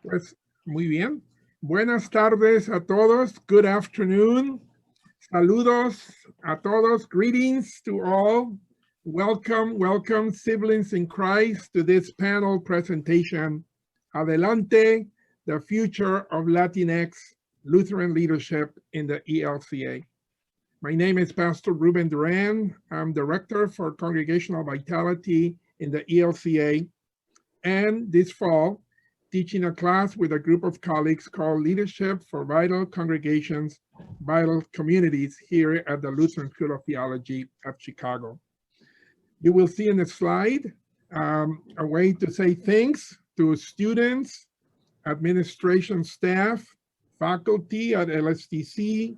Pues muy bien. Buenas tardes a todos. Good afternoon. Saludos a todos. Greetings to all. Welcome, welcome, siblings in Christ, to this panel presentation, Adelante, the Future of Latinx Lutheran Leadership in the ELCA. My name is Pastor Ruben Duran. I'm Director for Congregational Vitality in the ELCA, and this fall, teaching a class with a group of colleagues called Leadership for Vital Congregations, Vital Communities here at the Lutheran School of Theology at Chicago. You will see in the slide a way to say thanks to students, administration staff, faculty at LSTC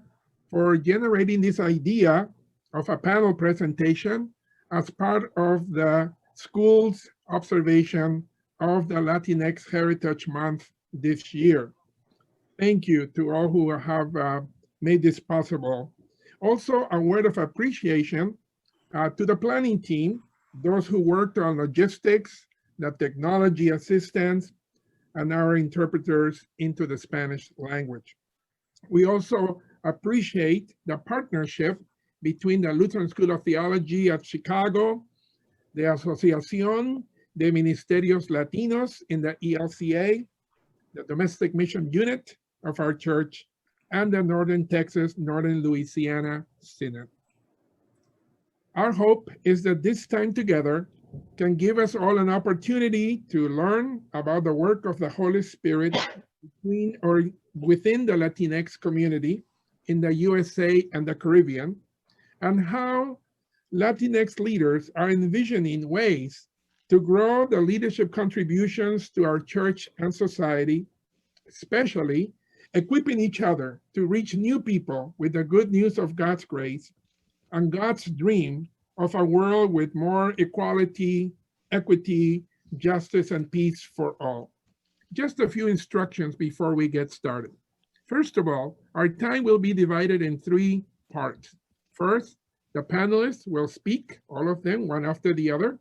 for generating this idea of a panel presentation as part of the school's observation of the Latinx Heritage Month this year. Thank you to all who have made this possible. Also, a word of appreciation to the planning team, those who worked on logistics, the technology assistance, and our interpreters into the Spanish language. We also appreciate the partnership between the Lutheran School of Theology at Chicago, the Asociación de Ministerios Latinos in the ELCA, the Domestic Mission Unit of our church, and the Northern Texas, Northern Louisiana Synod. Our hope is that this time together can give us all an opportunity to learn about the work of the Holy Spirit between or within the Latinx community in the USA and the Caribbean, and how Latinx leaders are envisioning ways to grow the leadership contributions to our church and society, especially equipping each other to reach new people with the good news of God's grace and God's dream of a world with more equality, equity, justice, and peace for all. Just a few instructions before we get started. First of all, our time will be divided in three parts. First, the panelists will speak, all of them, one after the other.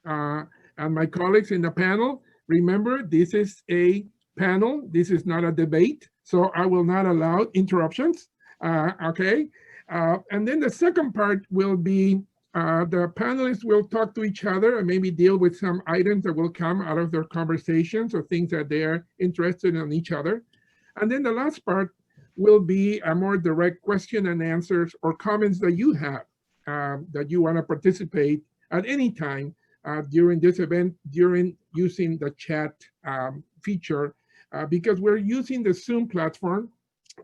And my colleagues in the panel, remember, this is a panel. This is not a debate, so I will not allow interruptions, okay? And then the second part will be the panelists will talk to each other and maybe deal with some items that will come out of their conversations or things that they're interested in each other. And then the last part will be a more direct question and answers or comments that you have that you want to participate at any time during this event, during using the chat feature, because we're using the Zoom platform,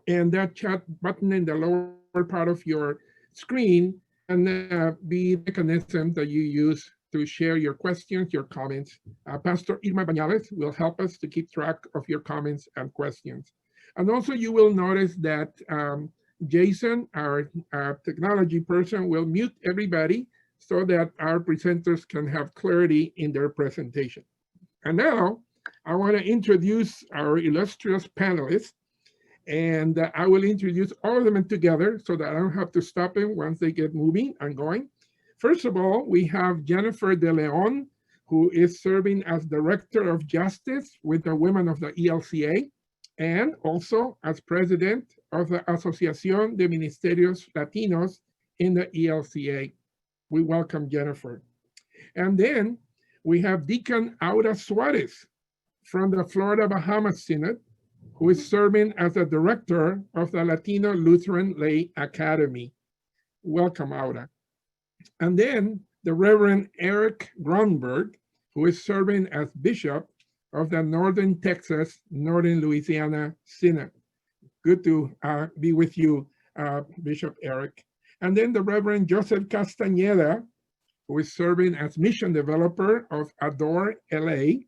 and that chat button in the lower part of your screen can be the mechanism that you use to share your questions, your comments. Pastor Irma Bañales will help us to keep track of your comments and questions. And also you will notice that Jason, our technology person, will mute everybody so that our presenters can have clarity in their presentation. And now I want to introduce our illustrious panelists, and I will introduce all of them together so that I don't have to stop them once they get moving and going. First of all, we have Jennifer De Leon, who is serving as Director of Justice with the Women of the ELCA, and also as President of the Asociación de Ministerios Latinos in the ELCA. We welcome Jennifer. And then we have Deacon Aura Suarez from the Florida Bahamas Synod, who is serving as the Director of the Latino Lutheran Lay Academy. Welcome, Aura. And then the Reverend Eric Grunberg, who is serving as Bishop of the Northern Texas, Northern Louisiana Synod. Good to be with you, Bishop Eric. And then the Reverend Joseph Castañeda, who is serving as Mission Developer of Adore LA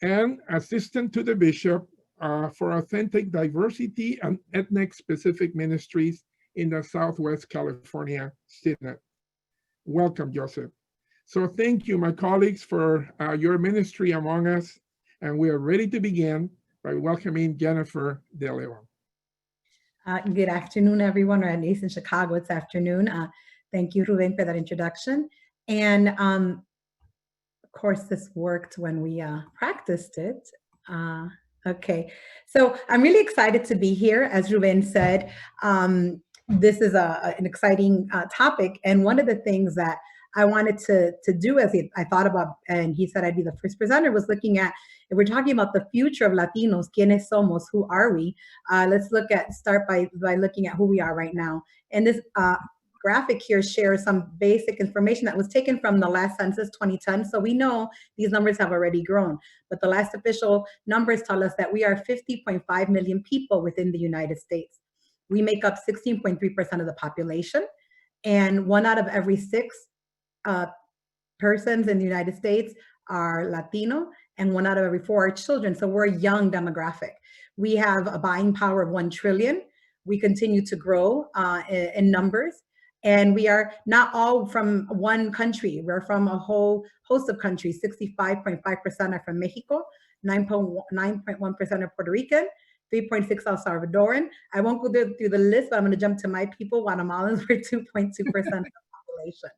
and Assistant to the Bishop for Authentic Diversity and Ethnic Specific Ministries in the Southwest California Synod. Welcome, Joseph. So thank you, my colleagues, for your ministry among us. And we are ready to begin by welcoming Jennifer De Leon. Good afternoon, everyone, or at least in Chicago, it's afternoon. Thank you, Ruben, for that introduction. And of course, this worked when we practiced it Okay, so I'm really excited to be here. As Ruben said, this is an exciting topic. And one of the things that I wanted to do as I thought about, and he said I'd be the first presenter, was looking at, if we're talking about the future of Latinos, ¿quiénes somos? Who are we? Let's start by looking at who we are right now. And this graphic here shares some basic information that was taken from the last census 2010. So we know these numbers have already grown, but the last official numbers tell us that we are 50.5 million people within the United States. We make up 16.3% of the population, and 1 out of every 6 persons in the United States are Latino, and 1 out of every 4 are children. So we're a young demographic. We have a buying power of 1 trillion. We continue to grow in numbers. And we are not all from one country. We're from a whole host of countries. 65.5% are from Mexico, 9.1% are Puerto Rican, 3.6% are Salvadoran. I won't go through the list, but I'm going to jump to my people. Guatemalans were 2.2% of the population.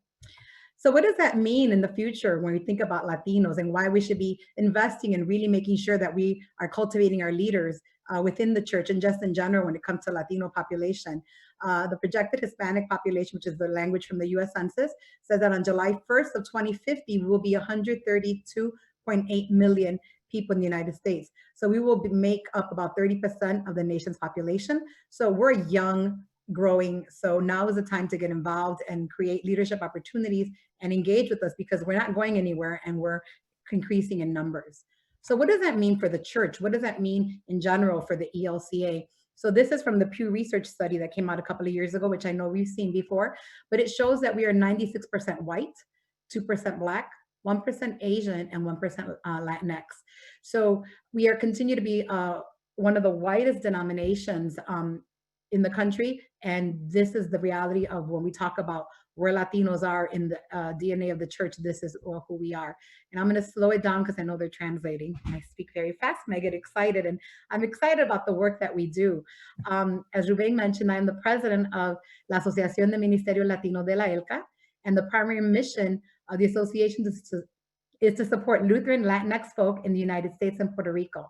So what does that mean in the future when we think about Latinos, and why we should be investing and really making sure that we are cultivating our leaders within the church and just in general when it comes to Latino population? The projected Hispanic population, which is the language from the US Census, says that on July 1st of 2050, we will be 132.8 million people in the United States. So we will make up about 30% of the nation's population. So we're young, growing. So now is the time to get involved and create leadership opportunities and engage with us, because we're not going anywhere and we're increasing in numbers. So what does that mean for the church? What does that mean in general for the ELCA? So this is from the Pew Research study that came out a couple of years ago, which I know we've seen before, but it shows that we are 96% white, 2% Black, 1% Asian, and 1% Latinx. So we are continue to be one of the whitest denominations in the country. And this is the reality of when we talk about where Latinos are in the DNA of the church. This is who we are. And I'm going to slow it down because I know they're translating. I speak very fast and I get excited. And I'm excited about the work that we do. As Ruben mentioned, I am the president of la Asociación de Ministerios Latinos de la ELCA. And the primary mission of the association is to support Lutheran Latinx folk in the United States and Puerto Rico.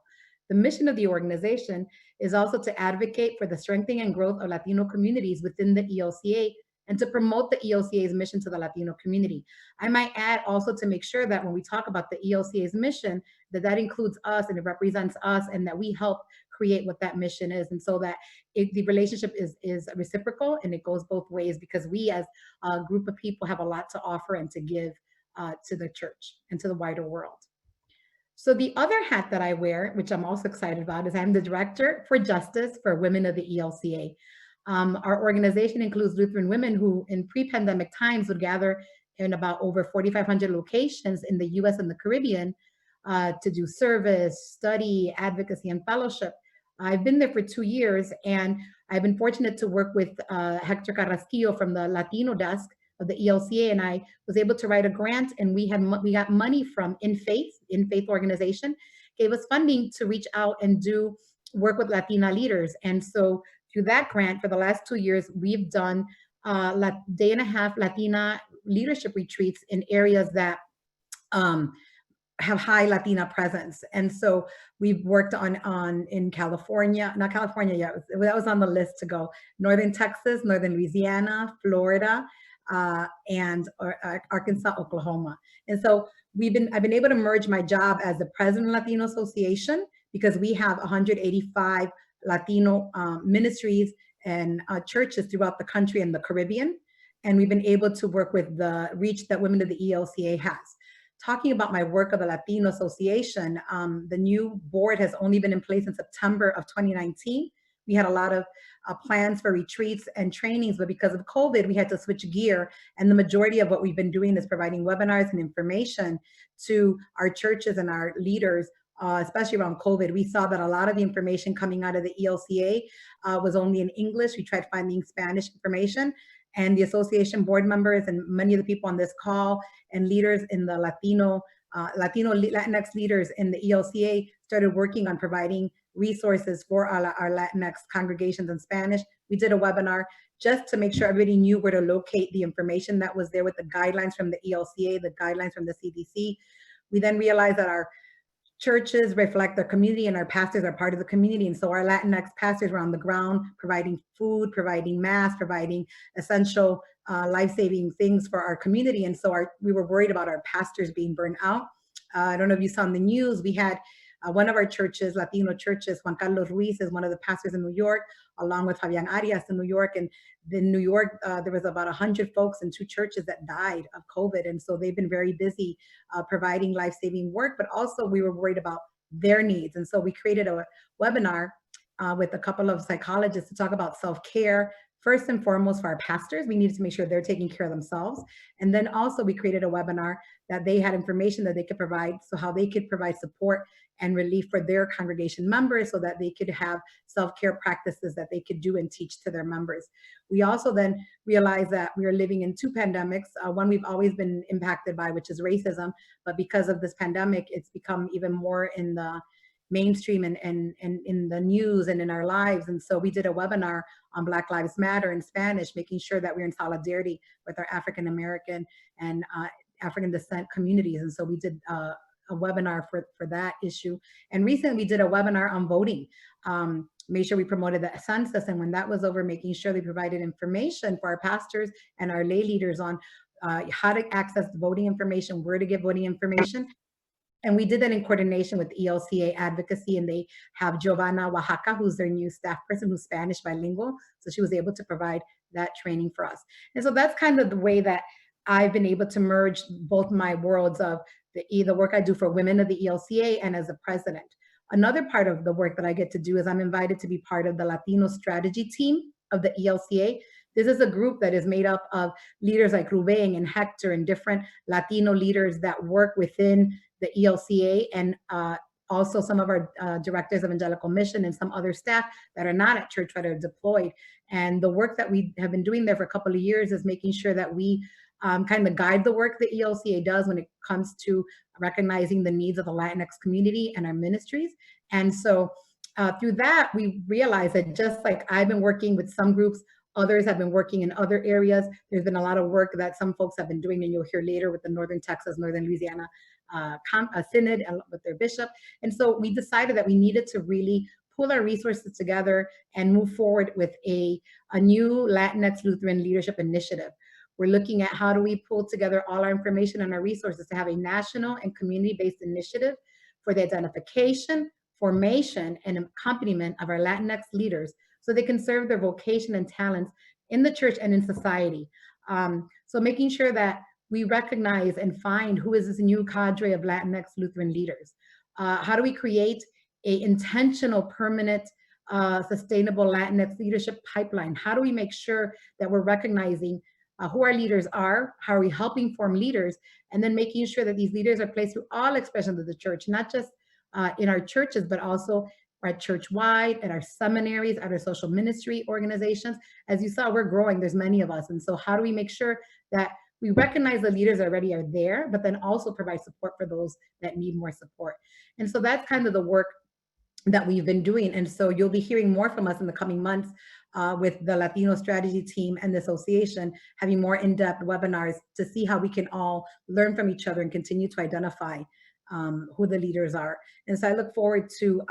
The mission of the organization is also to advocate for the strengthening and growth of Latino communities within the ELCA and to promote the ELCA's mission to the Latino community. I might add also to make sure that when we talk about the ELCA's mission, that includes us and it represents us, and that we help create what that mission is. And so that the relationship is reciprocal and it goes both ways, because we as a group of people have a lot to offer and to give to the church and to the wider world. So the other hat that I wear, which I'm also excited about, is I'm the Director for Justice for Women of the ELCA. Our organization includes Lutheran women who in pre-pandemic times would gather in about over 4,500 locations in the US and the Caribbean to do service, study, advocacy, and fellowship. I've been there for 2 years, and I've been fortunate to work with Hector Carrasquillo from the Latino desk of the ELCA, and I was able to write a grant, and we got money from In Faith organization, gave us funding to reach out and do work with Latina leaders. And so through that grant, for the last 2 years, we've done day-and-a-half Latina leadership retreats in areas that have high Latina presence. And so we've worked on in California, not California yet, that was on the list to go, Northern Texas, Northern Louisiana, Florida, and Arkansas, Oklahoma. And so I've been able to merge my job as the president of Latino Association, because we have 185 Latino ministries and churches throughout the country and the Caribbean. And we've been able to work with the reach that Women of the ELCA has. Talking about my work of the Latino Association, the new board has only been in place in September of 2019. We had a lot of plans for retreats and trainings, but because of COVID, we had to switch gear. And the majority of what we've been doing is providing webinars and information to our churches and our leaders, especially around COVID. We saw that a lot of the information coming out of the ELCA was only in English. We tried finding Spanish information, and the association board members and many of the people on this call and leaders in the Latinx leaders in the ELCA started working on providing resources for our Latinx congregations in Spanish. We did a webinar just to make sure everybody knew where to locate the information that was there with the guidelines from the ELCA, the guidelines from the CDC. We then realized that our churches reflect their community, and our pastors are part of the community. And so our Latinx pastors were on the ground providing food, providing masks, providing essential life-saving things for our community. And so we were worried about our pastors being burned out. I don't know if you saw in the news, we had one of our churches, Latino churches, Juan Carlos Ruiz is one of the pastors in New York, along with Fabian Arias in New York. And in New York, there was about 100 folks in 2 churches that died of COVID. And so they've been very busy providing life-saving work, but also we were worried about their needs. And so we created a webinar with a couple of psychologists to talk about self-care. First and foremost, for our pastors, we needed to make sure they're taking care of themselves. And then also we created a webinar that they had information that they could provide, so how they could provide support and relief for their congregation members so that they could have self-care practices that they could do and teach to their members. We also then realized that we are living in 2 pandemics. One we've always been impacted by, which is racism, but because of this pandemic, it's become even more in the mainstream and in the news and in our lives. And so we did a webinar on Black Lives Matter in Spanish, making sure that we're in solidarity with our African American and African descent communities. And so we did a webinar for that issue. And recently we did a webinar on voting. Made sure we promoted the census, and when that was over, making sure they provided information for our pastors and our lay leaders on how to access the voting information, where to get voting information. And we did that in coordination with ELCA Advocacy, and they have Giovanna Oaxaca, who's their new staff person, who's Spanish bilingual. So she was able to provide that training for us. And so that's kind of the way that I've been able to merge both my worlds of the work I do for women of the ELCA and as a president. Another part of the work that I get to do is I'm invited to be part of the Latino strategy team of the ELCA. This is a group that is made up of leaders like Ruben and Hector and different Latino leaders that work within the ELCA, and also some of our directors of Evangelical Mission and some other staff that are not at church but are deployed. And the work that we have been doing there for a couple of years is making sure that we kind of guide the work the ELCA does when it comes to recognizing the needs of the Latinx community and our ministries. And so through that, we realized that just like I've been working with some groups, others have been working in other areas. There's been a lot of work that some folks have been doing, and you'll hear later with the Northern Texas, Northern Louisiana Synod and with their bishop. And so we decided that we needed to really pull our resources together and move forward with a new Latinx Lutheran leadership initiative. We're looking at how do we pull together all our information and our resources to have a national and community-based initiative for the identification, formation, and accompaniment of our Latinx leaders so they can serve their vocation and talents in the church and in society. So making sure that we recognize and find who is this new cadre of Latinx Lutheran leaders. How do we create an intentional, permanent, sustainable Latinx leadership pipeline? How do we make sure that we're recognizing who our leaders are? How are we helping form leaders? And then making sure that these leaders are placed through all expressions of the church, not just in our churches, but also at church-wide, at our seminaries, at our social ministry organizations. As you saw, we're growing, there's many of us. And so how do we make sure that we recognize the leaders already are there, but then also provide support for those that need more support? And so that's kind of the work that we've been doing. And so you'll be hearing more from us in the coming months with the Latino strategy team and the association, having more in-depth webinars to see how we can all learn from each other and continue to identify who the leaders are. And so I look forward to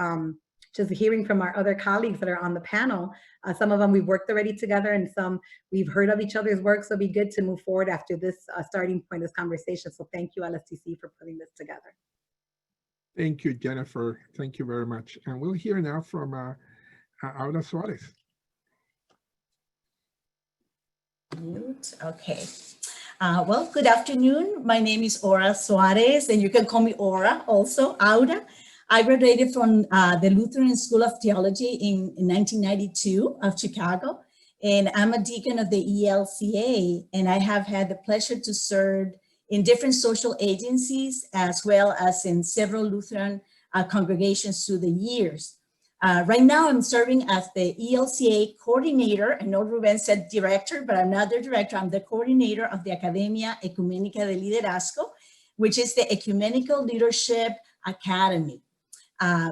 just hearing from our other colleagues that are on the panel. Some of them we've worked already together, and some we've heard of each other's work. So it'll be good to move forward after this starting point, this conversation. So thank you, LSTC, for putting this together. Thank you, Jennifer. Thank you very much. And we'll hear now from Aura Suarez. Okay. Well, good afternoon. My name is Aura Suarez, and you can call me Aura also, Aura. I graduated from the Lutheran School of Theology in 1992 of Chicago, and I'm a deacon of the ELCA, and I have had the pleasure to serve in different social agencies as well as in several Lutheran congregations through the years. Right now I'm serving as the ELCA coordinator. I know Ruben said director, but I'm not the director. I'm the coordinator of the Academia Ecuménica de Liderazgo, which is the Ecumenical Leadership Academy.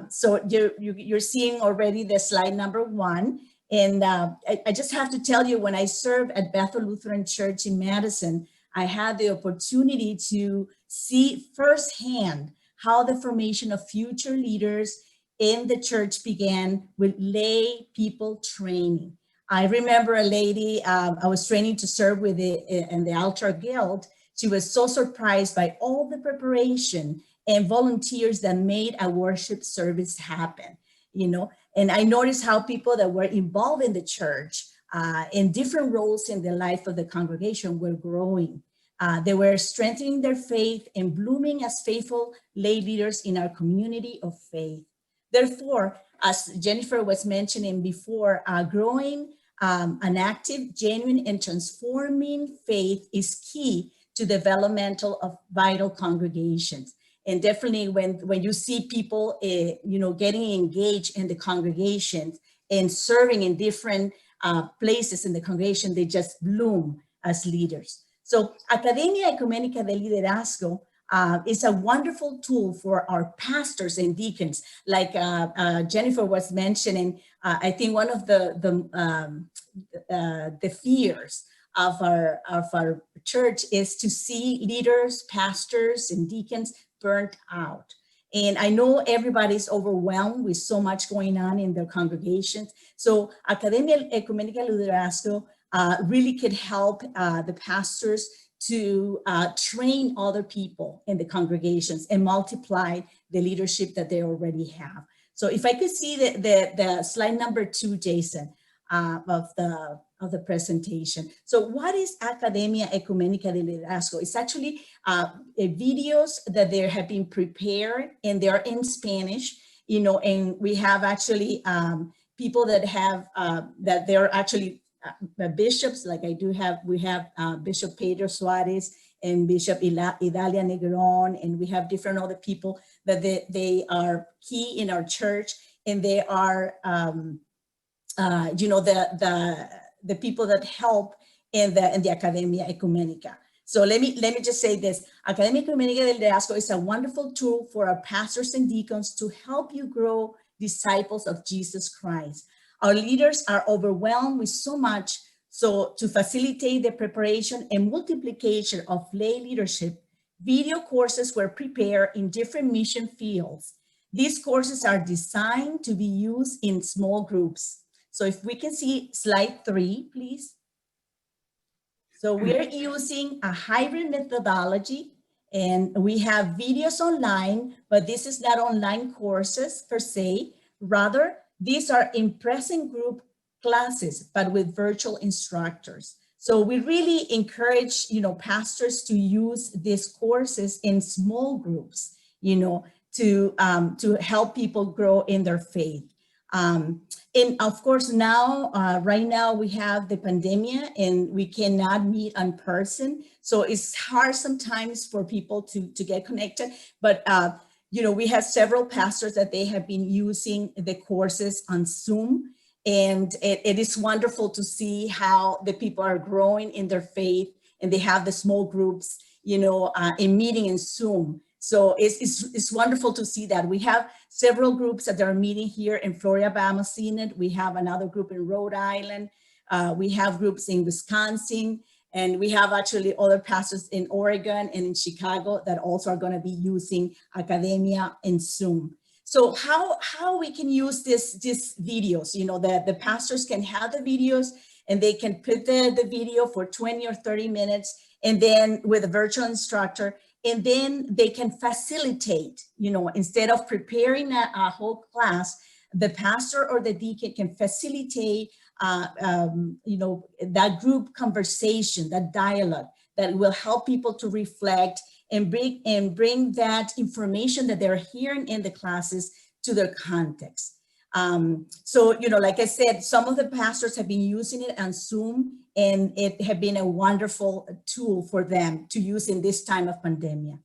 So you're seeing already the slide number 1. And I just have to tell you, when I served at Bethel Lutheran Church in Madison, I had the opportunity to see firsthand how the formation of future leaders in the church began with lay people training. I remember a lady I was training to serve with in the Altar Guild. She was so surprised by all the preparation and volunteers that made a worship service happen, you know. And I noticed how people that were involved in the church in different roles in the life of the congregation were growing. They were strengthening their faith and blooming as faithful lay leaders in our community of faith. Therefore, as Jennifer was mentioning before, growing an active, genuine, and transforming faith is key to developmental of vital congregations. And definitely when you see people, you know, getting engaged in the congregations and serving in different places in the congregation, they just bloom as leaders. So Academia Ecuménica de Liderazgo is a wonderful tool for our pastors and deacons. Like Jennifer was mentioning, I think one of the fears of our church is to see leaders, pastors, and deacons burnt out. And I know everybody's overwhelmed with so much going on in their congregations. So Academia Ecuménica de Liderazgo really could help the pastors to train other people in the congregations and multiply the leadership that they already have. So if I could see the slide number 2, Jason, of the presentation. So what is Academia Ecuménica de Liderazgo? It's actually videos that they have been prepared and they're in Spanish, you know, and we have actually people that have, that they're actually bishops, like we have Bishop Pedro Suarez and Bishop Idalia Negron, and we have different other people that they are key in our church, and they are, you know, the people that help in the Academia Ecuménica. So let me just say this. Academia Ecuménica del Liderazgo is a wonderful tool for our pastors and deacons to help you grow disciples of Jesus Christ. Our leaders are overwhelmed with so much, so to facilitate the preparation and multiplication of lay leadership, video courses were prepared in different mission fields. These courses are designed to be used in small groups. So if we can see slide 3, please. So we're using a hybrid methodology, and we have videos online, but this is not online courses per se. Rather, these are in-person group classes, but with virtual instructors. So we really encourage, you know, pastors to use these courses in small groups, you know, to help people grow in their faith. And of course, now, right now we have the pandemic and we cannot meet in person. So it's hard sometimes for people to get connected, but you know, we have several pastors that they have been using the courses on Zoom, and it is wonderful to see how the people are growing in their faith, and they have the small groups, you know, in meeting in Zoom. So it's wonderful to see that. We have several groups that are meeting here in Florida Bama Synod. We have another group in Rhode Island. We have groups in Wisconsin. And we have actually other pastors in Oregon and in Chicago that also are going to be using Academia in Zoom. So how we can use these videos, you know, the pastors can have the videos and they can put the video for 20 or 30 minutes, and then with a virtual instructor, and then they can facilitate, you know, instead of preparing a whole class, the pastor or the deacon can facilitate you know, that group conversation, that dialogue that will help people to reflect and bring that information that they're hearing in the classes to their context. So, you know, like I said, some of the pastors have been using it on Zoom, and it has been a wonderful tool for them to use in this time of pandemic.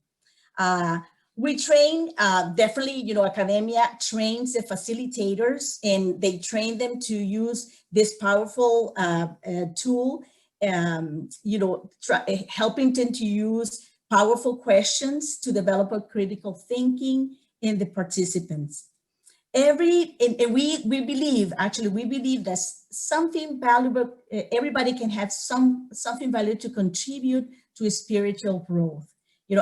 We train, definitely, you know, Academia trains the facilitators, and they train them to use this powerful tool, you know, helping them to use powerful questions to develop a critical thinking in the participants. And we believe that something valuable, everybody can have something valuable to contribute to spiritual growth.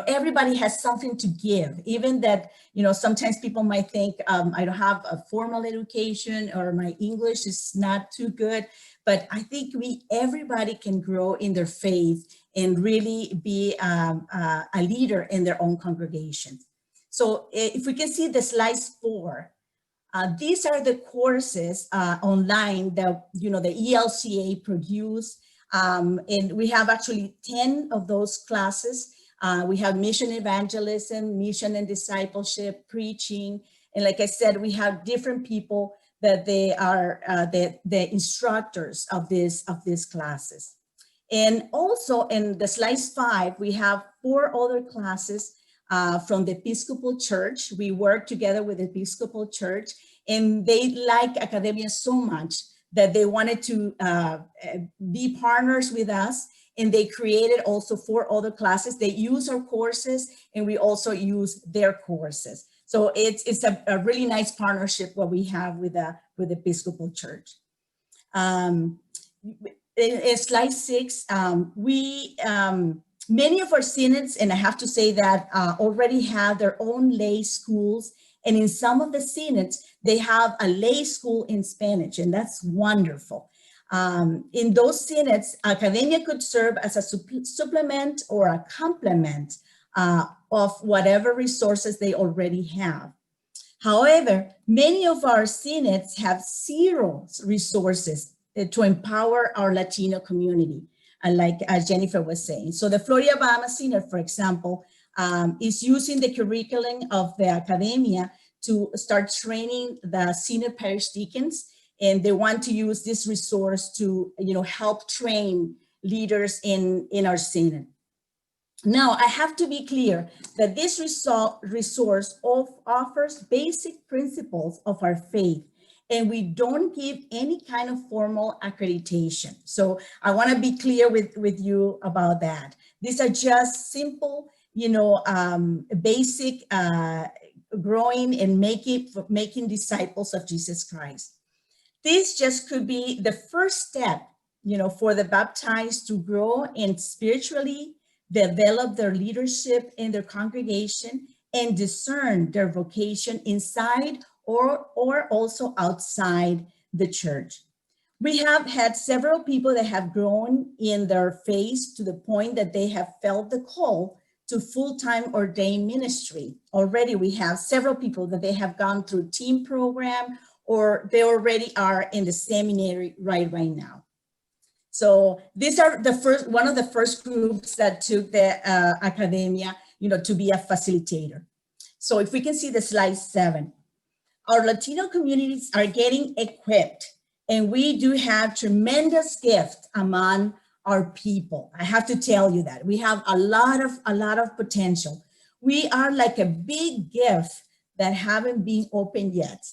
everybody has something to give, even that, sometimes people might think I don't have a formal education or my English is not too good, but I think everybody can grow in their faith and really be a leader in their own congregation. So if we can see the slides 4, these are the courses online that, the ELCA produced. And we have actually 10 of those classes. We have mission evangelism, mission and discipleship, preaching. And like I said, we have different people that they are the instructors of these classes. And also in the slides 5, we have 4 other classes from the Episcopal Church. We work together with the Episcopal Church, and they like academia so much that they wanted to be partners with us, and they created also 4 other classes. They use our courses, and we also use their courses. So it's a really nice partnership what we have with the Episcopal Church. In slide 6, many of our synods, and I have to say that already have their own lay schools. And in some of the synods, they have a lay school in Spanish, and that's wonderful. In those synods, academia could serve as a supplement or a complement of whatever resources they already have. However, many of our synods have 0 resources to empower our Latino community, like Jennifer was saying. So the Florida-Bahama Synod, for example, is using the curriculum of the academia to start training the Synod parish deacons, and they want to use this resource to, help train leaders in our Synod. Now, I have to be clear that this resource offers basic principles of our faith, and we don't give any kind of formal accreditation. So I want to be clear with you about that. These are just simple, basic growing and making disciples of Jesus Christ. This just could be the first step, for the baptized to grow and spiritually develop their leadership in their congregation and discern their vocation inside or also outside the church. We have had several people that have grown in their faith to the point that they have felt the call to full-time ordained ministry. Already we have several people that they have gone through team program, or they already are in the seminary right now. So these are one of the first groups that took the academia, to be a facilitator. So if we can see the slide 7, our Latino communities are getting equipped, and we do have tremendous gift among our people. I have to tell you that we have a lot of potential. We are like a big gift that haven't been opened yet.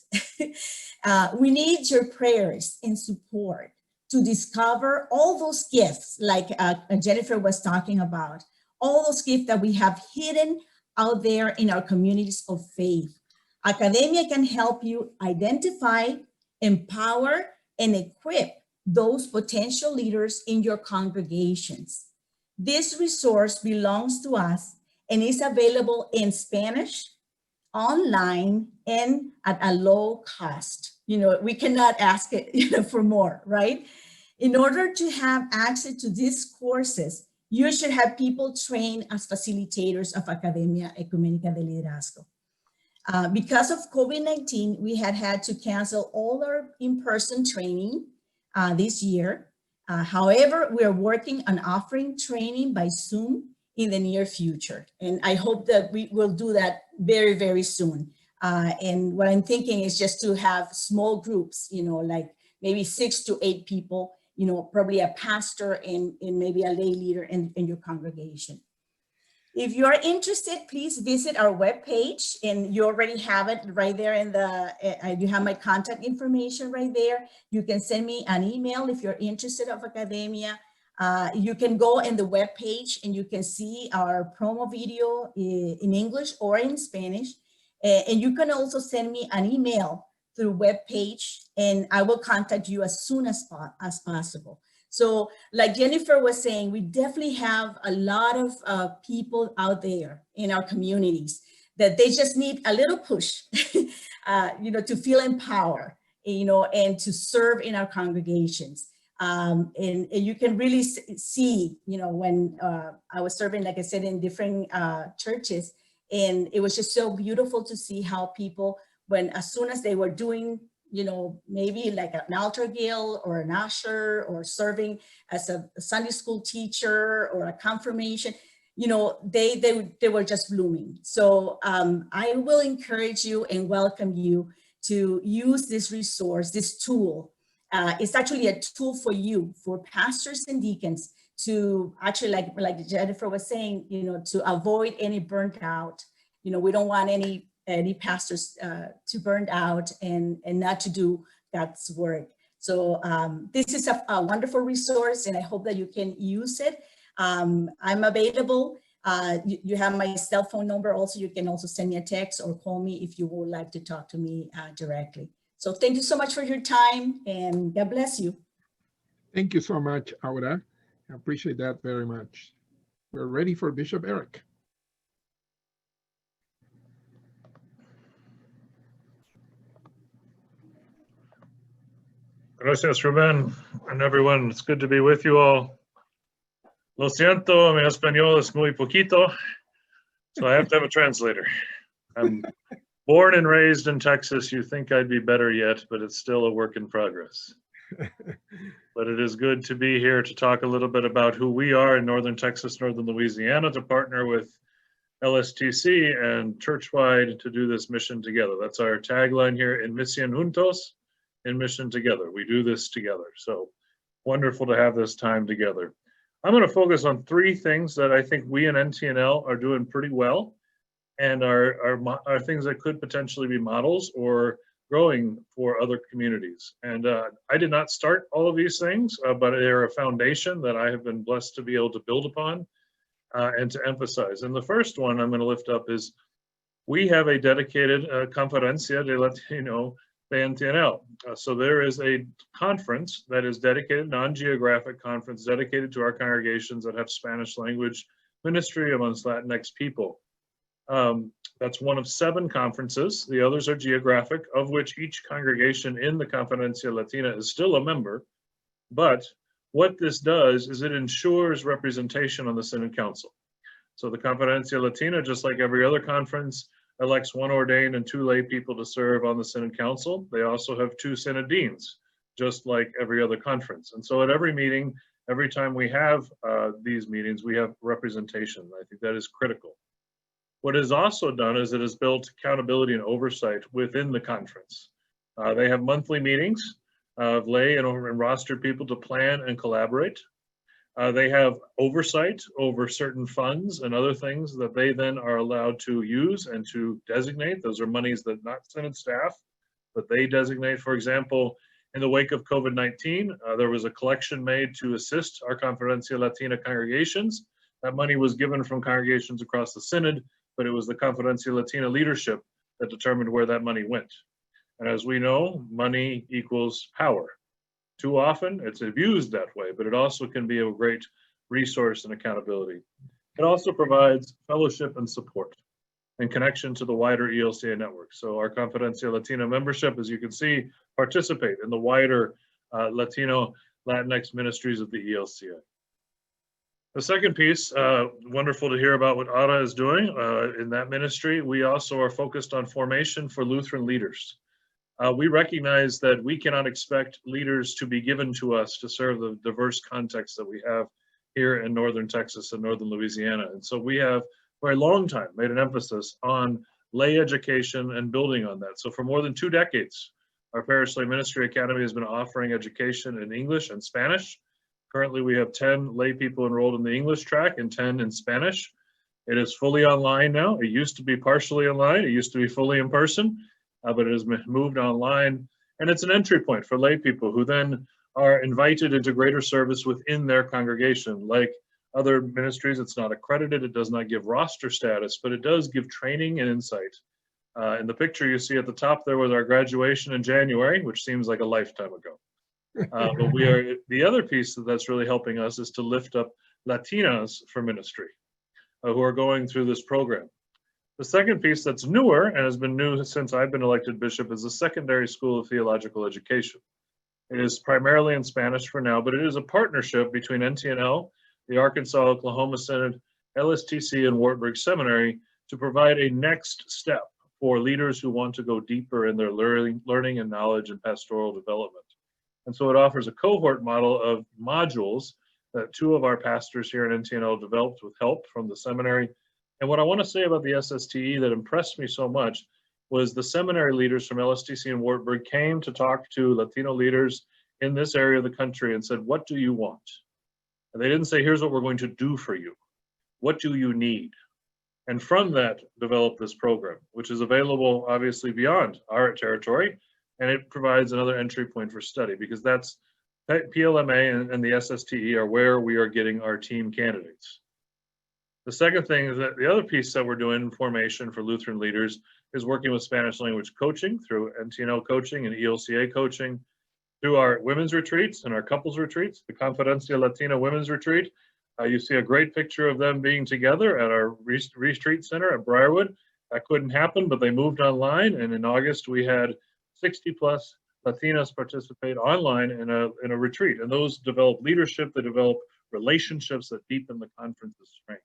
We need your prayers and support to discover all those gifts, like Jennifer was talking about, all those gifts that we have hidden out there in our communities of faith. Academia can help you identify, empower, and equip those potential leaders in your congregations. This resource belongs to us and is available in Spanish, online, and at a low cost. We cannot ask it for more, right? In order to have access to these courses, you should have people trained as facilitators of Academia Ecuménica de Liderazgo. Because of COVID-19, we had to cancel all our in-person training this year. However, we are working on offering training by Zoom in the near future. And I hope that we will do that very, very soon. And what I'm thinking is just to have small groups, like maybe 6 to 8 people, probably a pastor and maybe a lay leader in your congregation. If you are interested, please visit our webpage, and you already have it right there you have my contact information right there. You can send me an email if you're interested of academia. You can go in the webpage and you can see our promo video in English or in Spanish. And you can also send me an email through webpage, and I will contact you as soon as possible. So like Jennifer was saying, we definitely have a lot of people out there in our communities that they just need a little push, to feel empowered, and to serve in our congregations. And you can really see, when I was serving, like I said, in different churches, and it was just so beautiful to see how people, as soon as they were doing, maybe like an altar guild or an usher or serving as a Sunday school teacher or a confirmation, they were just blooming. So I will encourage you and welcome you to use this resource, this tool. It's actually a tool for you, for pastors and deacons, to actually, like Jennifer was saying, to avoid any burnt out. We don't want any pastors to burn out and not to do God's work. So this is a wonderful resource, and I hope that you can use it. I'm available. You have my cell phone number also. You can also send me a text or call me if you would like to talk to me directly. So thank you so much for your time, and God bless you. Thank you so much, Aura. I appreciate that very much. We're ready for Bishop Eric. Gracias, Ruben, and everyone. It's good to be with you all. Lo siento, mi español es muy poquito, so I have to have a translator. I'm born and raised in Texas. You think I'd be better yet, but it's still a work in progress. But it is good to be here to talk a little bit about who we are in Northern Texas, Northern Louisiana, to partner with LSTC and Churchwide to do this mission together. That's our tagline here, in Misión Juntos, in mission together. We do this together. So wonderful to have this time together. I'm going to focus on three things that I think we in NTNL are doing pretty well, and are things that could potentially be models or growing for other communities. And I did not start all of these things, but they're a foundation that I have been blessed to be able to build upon and to emphasize. And the first one I'm going to lift up is we have a dedicated Conferencia de Latino de NTNL. So there is a conference that is dedicated, non-geographic conference dedicated to our congregations that have Spanish language ministry amongst Latinx people. That's one of 7 conferences. The others are geographic, of which each congregation in the Conferencia Latina is still a member. But what this does is it ensures representation on the Synod Council. So the Conferencia Latina, just like every other conference, elects 1 ordained and 2 lay people to serve on the Synod Council. They also have 2 Synod deans, just like every other conference. And so at every meeting, every time we have these meetings, we have representation. I think that is critical. What is also done is it has built accountability and oversight within the conference. They have monthly meetings of lay and rostered people to plan and collaborate. They have oversight over certain funds and other things that they then are allowed to use and to designate. Those are monies that not Synod staff, but they designate. For example, in the wake of COVID-19, there was a collection made to assist our Conferencia Latina congregations. That money was given from congregations across the Synod, but it was the Conferencia Latina leadership that determined where that money went. And as we know, money equals power. Too often it's abused that way, but it also can be a great resource and accountability. It also provides fellowship and support and connection to the wider ELCA network. So our Conferencia Latina membership, as you can see, participate in the wider Latinx ministries of the ELCA. The second piece, wonderful to hear about what Ada is doing in that ministry. We also are focused on formation for Lutheran leaders. We recognize that we cannot expect leaders to be given to us to serve the diverse context that we have here in Northern Texas and Northern Louisiana. And so we have, for a long time, made an emphasis on lay education and building on that. So for more than 2 decades, our Parish Lay Ministry Academy has been offering education in English and Spanish. Currently, we have 10 lay people enrolled in the English track and 10 in Spanish. It is fully online now. It used to be partially online. It used to be fully in person, but it has moved online. And it's an entry point for lay people who then are invited into greater service within their congregation. Like other ministries, it's not accredited. It does not give roster status, but it does give training and insight. In the picture you see at the top there was our graduation in January, which seems like a lifetime ago. But the other piece that's really helping us is to lift up Latinas for ministry who are going through this program. The second piece that's newer and has been new since I've been elected bishop is the Secondary School of Theological Education. It is primarily in Spanish for now, but it is a partnership between NTNL, the Arkansas-Oklahoma Synod, LSTC, and Wartburg Seminary to provide a next step for leaders who want to go deeper in their learning and knowledge and pastoral development. And so it offers a cohort model of modules that two of our pastors here at NTNL developed with help from the seminary. And what I want to say about the SSTE that impressed me so much was the seminary leaders from LSTC and Wartburg came to talk to Latino leaders in this area of the country and said, what do you want? And they didn't say, here's what we're going to do for you. What do you need? And from that, developed this program, which is available obviously beyond our territory. And it provides another entry point for study because that's PLMA and the SSTE are where we are getting our team candidates. The second thing is that the other piece that we're doing in formation for Lutheran leaders is working with Spanish language coaching through NTNL coaching and ELCA coaching, through our women's retreats and our couples retreats, the Conferencia Latina Women's Retreat. You see a great picture of them being together at our retreat center at Briarwood. That couldn't happen, but they moved online, and in August we had 60 plus Latinas participate online in a retreat, and those develop leadership, they develop relationships that deepen the conference's strength.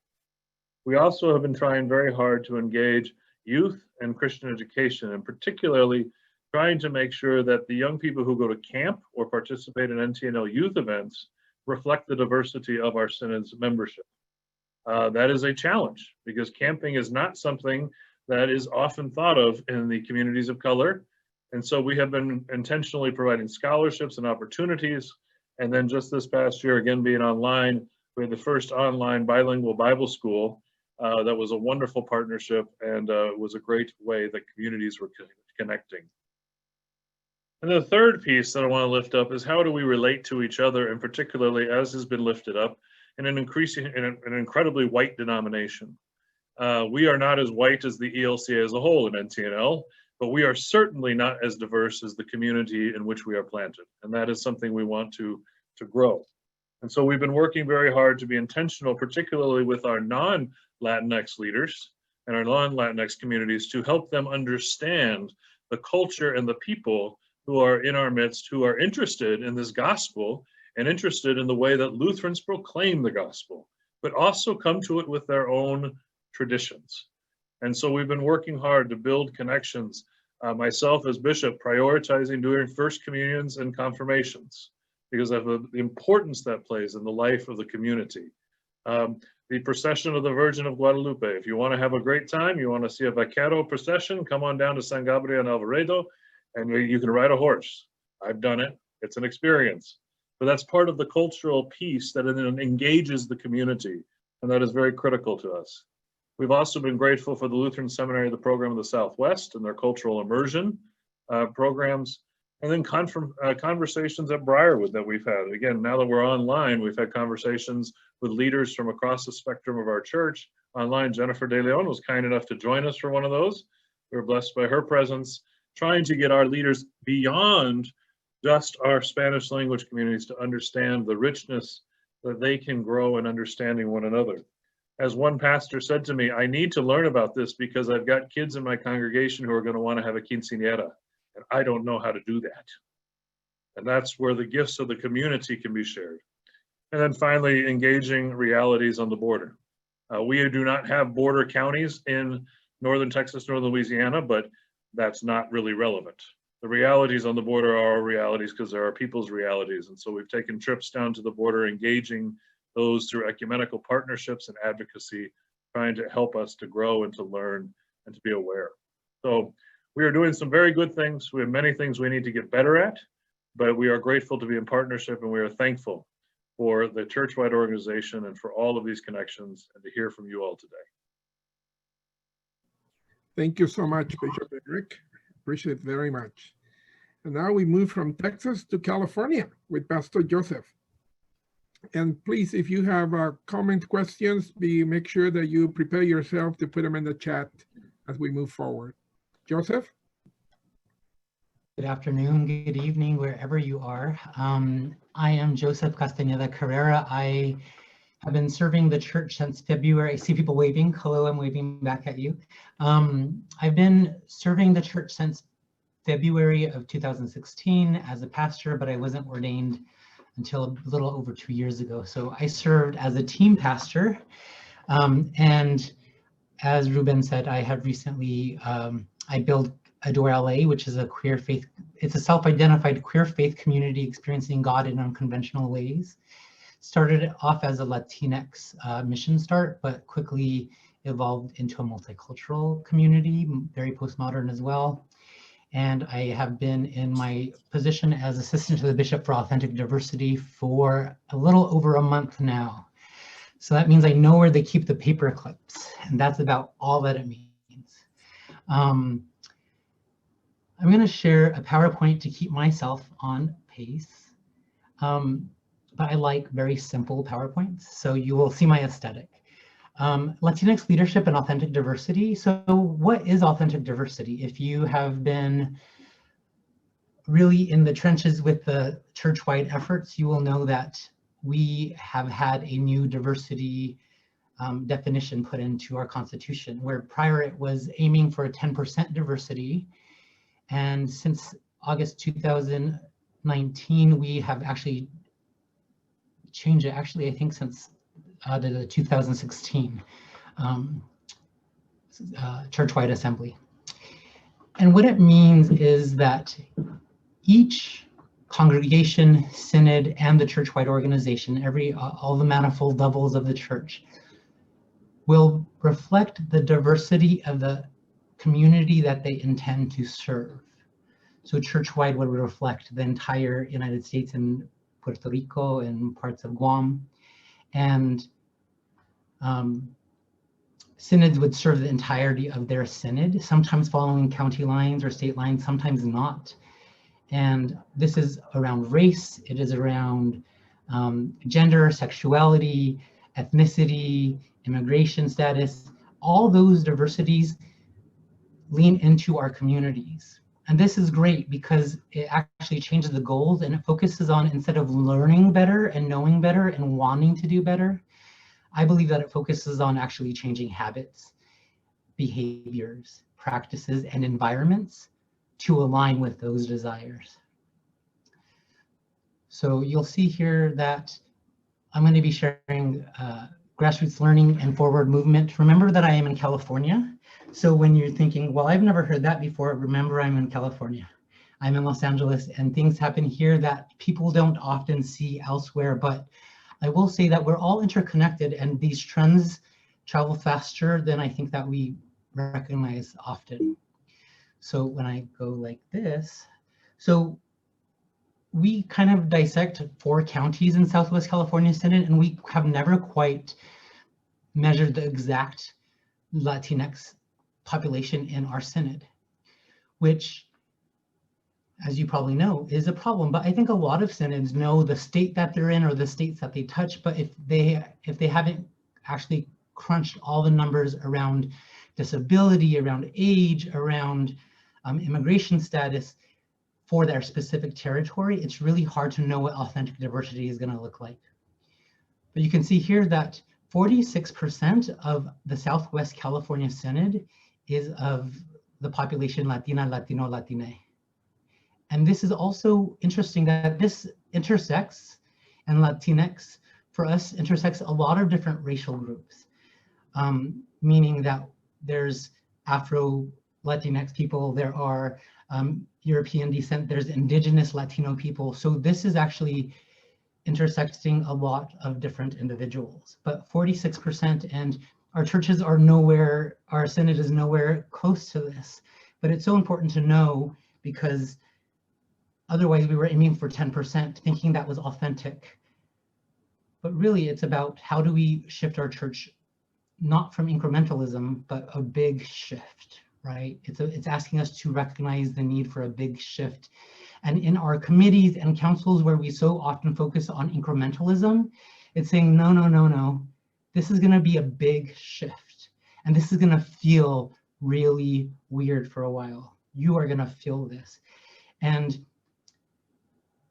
We also have been trying very hard to engage youth and Christian education, and particularly trying to make sure that the young people who go to camp or participate in NTNL youth events reflect the diversity of our Synod's membership. That is a challenge because camping is not something that is often thought of in the communities of color. And so we have been intentionally providing scholarships and opportunities. And then just this past year, again, being online, we had the first online bilingual Bible school. That was a wonderful partnership and was a great way that communities were connecting. And the third piece that I want to lift up is how do we relate to each other, and particularly as has been lifted up in an incredibly white denomination. We are not as white as the ELCA as a whole in NTNL, but we are certainly not as diverse as the community in which we are planted. And that is something we want to grow. And so we've been working very hard to be intentional, particularly with our non-Latinx leaders and our non-Latinx communities, to help them understand the culture and the people who are in our midst, who are interested in this gospel and interested in the way that Lutherans proclaim the gospel, but also come to it with their own traditions. And so we've been working hard to build connections. Myself as bishop, prioritizing doing first communions and confirmations because of the importance that plays in the life of the community. The procession of the Virgin of Guadalupe. If you want to have a great time, you want to see a vaquero procession, come on down to San Gabriel and Alvarado, and you can ride a horse. I've done it. It's an experience. But that's part of the cultural piece that engages the community, and that is very critical to us. We've also been grateful for the Lutheran Seminary, the Program of the Southwest, and their cultural immersion programs, and then conversations at Briarwood that we've had. Again, now that we're online, we've had conversations with leaders from across the spectrum of our church online. Jennifer De Leon was kind enough to join us for one of those. We were blessed by her presence, trying to get our leaders beyond just our Spanish language communities to understand the richness that they can grow in understanding one another. As one pastor said to me, I need to learn about this because I've got kids in my congregation who are going to want to have a quinceañera, and I don't know how to do that. And that's where the gifts of the community can be shared. And then finally, engaging realities on the border. We do not have border counties in northern Texas, northern Louisiana, but that's not really relevant. The realities on the border are our realities because there are people's realities. And so we've taken trips down to the border, engaging those through ecumenical partnerships and advocacy, trying to help us to grow and to learn and to be aware. So we are doing some very good things. We have many things we need to get better at, but we are grateful to be in partnership, and we are thankful for the church-wide organization and for all of these connections, and to hear from you all today. Thank you so much, Bishop Eric. Appreciate it very much. And now we move from Texas to California with Pastor Joseph. And please, if you have comment questions, make sure that you prepare yourself to put them in the chat as we move forward. Joseph? Good afternoon, good evening, wherever you are. I am Joseph Castañeda Carrera. I have been serving the church since February. I see people waving. Hello, I'm waving back at you. I've been serving the church since February of 2016 as a pastor, but I wasn't ordained until a little over 2 years ago. So I served as a team pastor. And as Ruben said, I have recently, I built Adore LA, which is a queer faith, it's a self-identified queer faith community experiencing God in unconventional ways. Started off as a Latinx mission start, but quickly evolved into a multicultural community, very postmodern as well. And I have been in my position as assistant to the Bishop for Authentic Diversity for a little over a month now. So that means I know where they keep the paper clips, and that's about all that it means. I'm going to share a PowerPoint to keep myself on pace, but I like very simple PowerPoints, so you will see my aesthetic. Latinx leadership and authentic diversity. So what is authentic diversity? If you have been really in the trenches with the church-wide efforts, you will know that we have had a new diversity definition put into our Constitution, where prior it was aiming for a 10% diversity. And since August 2019, we have actually changed it, actually, I think since the 2016 church-wide assembly. And what it means is that each congregation, synod, and the church-wide organization, all the manifold levels of the church, will reflect the diversity of the community that they intend to serve. So church-wide would reflect the entire United States and Puerto Rico and parts of Guam. And synods would serve the entirety of their synod, sometimes following county lines or state lines, sometimes not. And this is around race, it is around gender, sexuality, ethnicity, immigration status. All those diversities lean into our communities. And this is great because it actually changes the goals and it focuses on, instead of learning better and knowing better and wanting to do better, I believe that it focuses on actually changing habits, behaviors, practices, and environments to align with those desires. So you'll see here that I'm going to be sharing grassroots learning and forward movement. Remember that I am in California. So when you're thinking, well, I've never heard that before, remember I'm in California. I'm in Los Angeles, and things happen here that people don't often see elsewhere. But I will say that we're all interconnected, and these trends travel faster than I think that we recognize often. So when I go like this, so we kind of dissect 4 counties in Southwest California Synod, and we have never quite measured the exact Latinx population in our synod, which, as you probably know, is a problem. But I think a lot of synods know the state that they're in or the states that they touch, but if they haven't actually crunched all the numbers around disability, around age, around immigration status for their specific territory, it's really hard to know what authentic diversity is going to look like. But you can see here that 46% of the Southwest California Synod is of the population Latina, Latino, Latine. And this is also interesting that this intersects, and Latinx for us intersects a lot of different racial groups, meaning that there's Afro Latinx people, there are European descent, there's indigenous Latino people. So this is actually intersecting a lot of different individuals, but 46%, and our churches are nowhere, our synod is nowhere close to this. But it's so important to know, because otherwise we were aiming for 10%, thinking that was authentic. But really it's about how do we shift our church, not from incrementalism, but a big shift, right? It's asking us to recognize the need for a big shift. And in our committees and councils where we so often focus on incrementalism, it's saying, no, no, no, no. This is going to be a big shift. And this is going to feel really weird for a while. You are going to feel this. And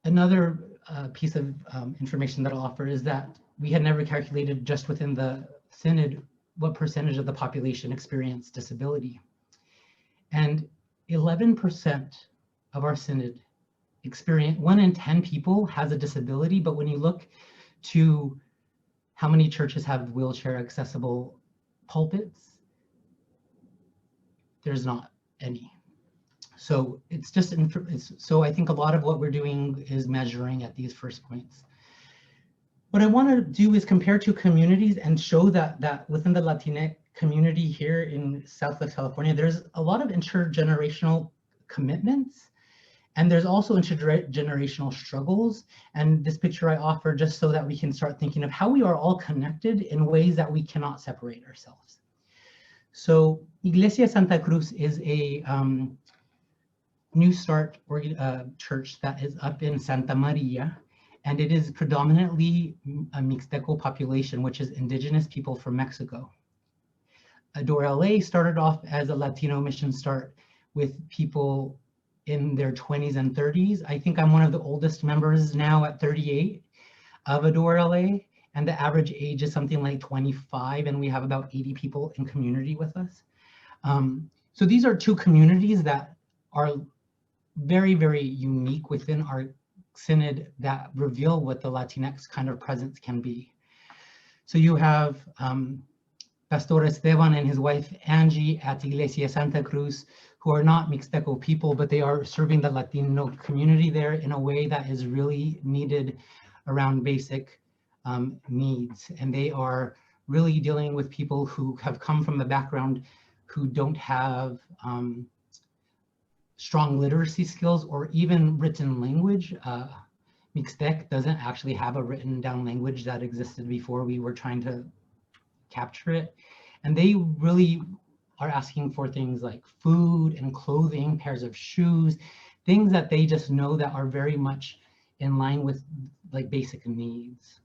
another piece of information that I'll offer is that we had never calculated just within the Synod what percentage of the population experienced disability. And 11% of our Synod experience, 1 in 10 people has a disability, but when you look to how many churches have wheelchair accessible pulpits, there's not any. So it's just, so I think a lot of what we're doing is measuring at these first points. What I want to do is compare 2 communities and show that within the Latinx community here in Southwest California, there's a lot of intergenerational commitments, and there's also intergenerational struggles. And this picture I offer just so that we can start thinking of how we are all connected in ways that we cannot separate ourselves. So Iglesia Santa Cruz is a New Start church that is up in Santa Maria, and it is predominantly a Mixteco population, which is indigenous people from Mexico. Adore LA started off as a Latino mission start with people in their 20s and 30s. I think I'm one of the oldest members now at 38 of Adore LA, and the average age is something like 25, and we have about 80 people in community with us. So these are 2 communities that are very, very unique within our Synod that reveal what the Latinx kind of presence can be. So you have Pastor Esteban and his wife Angie at Iglesia Santa Cruz, who are not Mixteco people, but they are serving the Latino community there in a way that is really needed around basic needs. And they are really dealing with people who have come from the background who don't have strong literacy skills or even written language. Mixtec doesn't actually have a written down language that existed before we were trying to capture it. And they really are asking for things like food and clothing, pairs of shoes, things that they just know that are very much in line with like basic needs.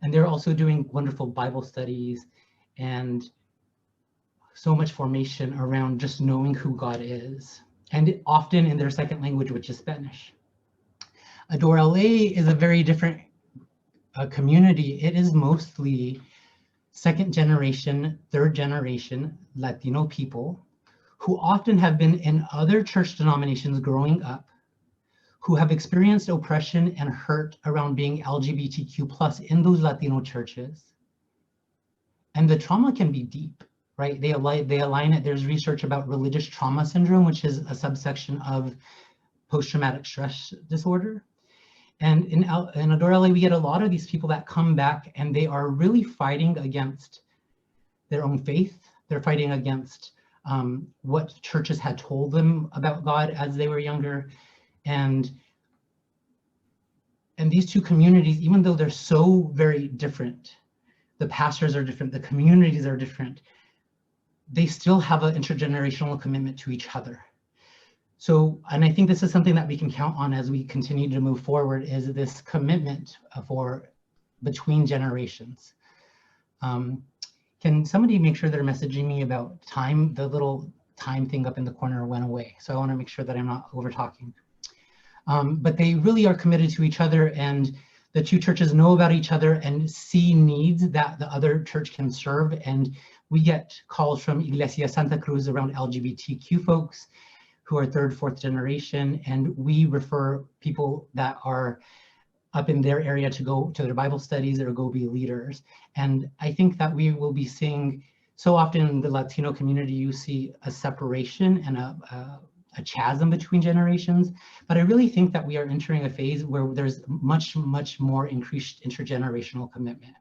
And they're also doing wonderful Bible studies and so much formation around just knowing who God is, and often in their second language, which is Spanish. Adore LA is a very different community. It is mostly 2nd generation, 3rd generation Latino people who often have been in other church denominations growing up, who have experienced oppression and hurt around being LGBTQ+ in those Latino churches. And the trauma can be deep, right? They align it. There's research about religious trauma syndrome, which is a subsection of post-traumatic stress disorder. And in Adore LA, we get a lot of these people that come back and they are really fighting against their own faith. They're fighting against what churches had told them about God as they were younger. And these 2 communities, even though they're so very different, the pastors are different, the communities are different, they still have an intergenerational commitment to each other. So, and I think this is something that we can count on as we continue to move forward, is this commitment for between generations. Can somebody make sure they're messaging me about time? The little time thing up in the corner went away. So I want to make sure that I'm not over talking. But they really are committed to each other, and the 2 churches know about each other and see needs that the other church can serve. And we get calls from Iglesia Santa Cruz around LGBTQ folks who are 3rd, 4th generation, and we refer people that are up in their area to go to their Bible studies or go be leaders. And I think that we will be seeing, so often in the Latino community, you see a separation and a chasm between generations, but I really think that we are entering a phase where there's much, much more increased intergenerational commitment.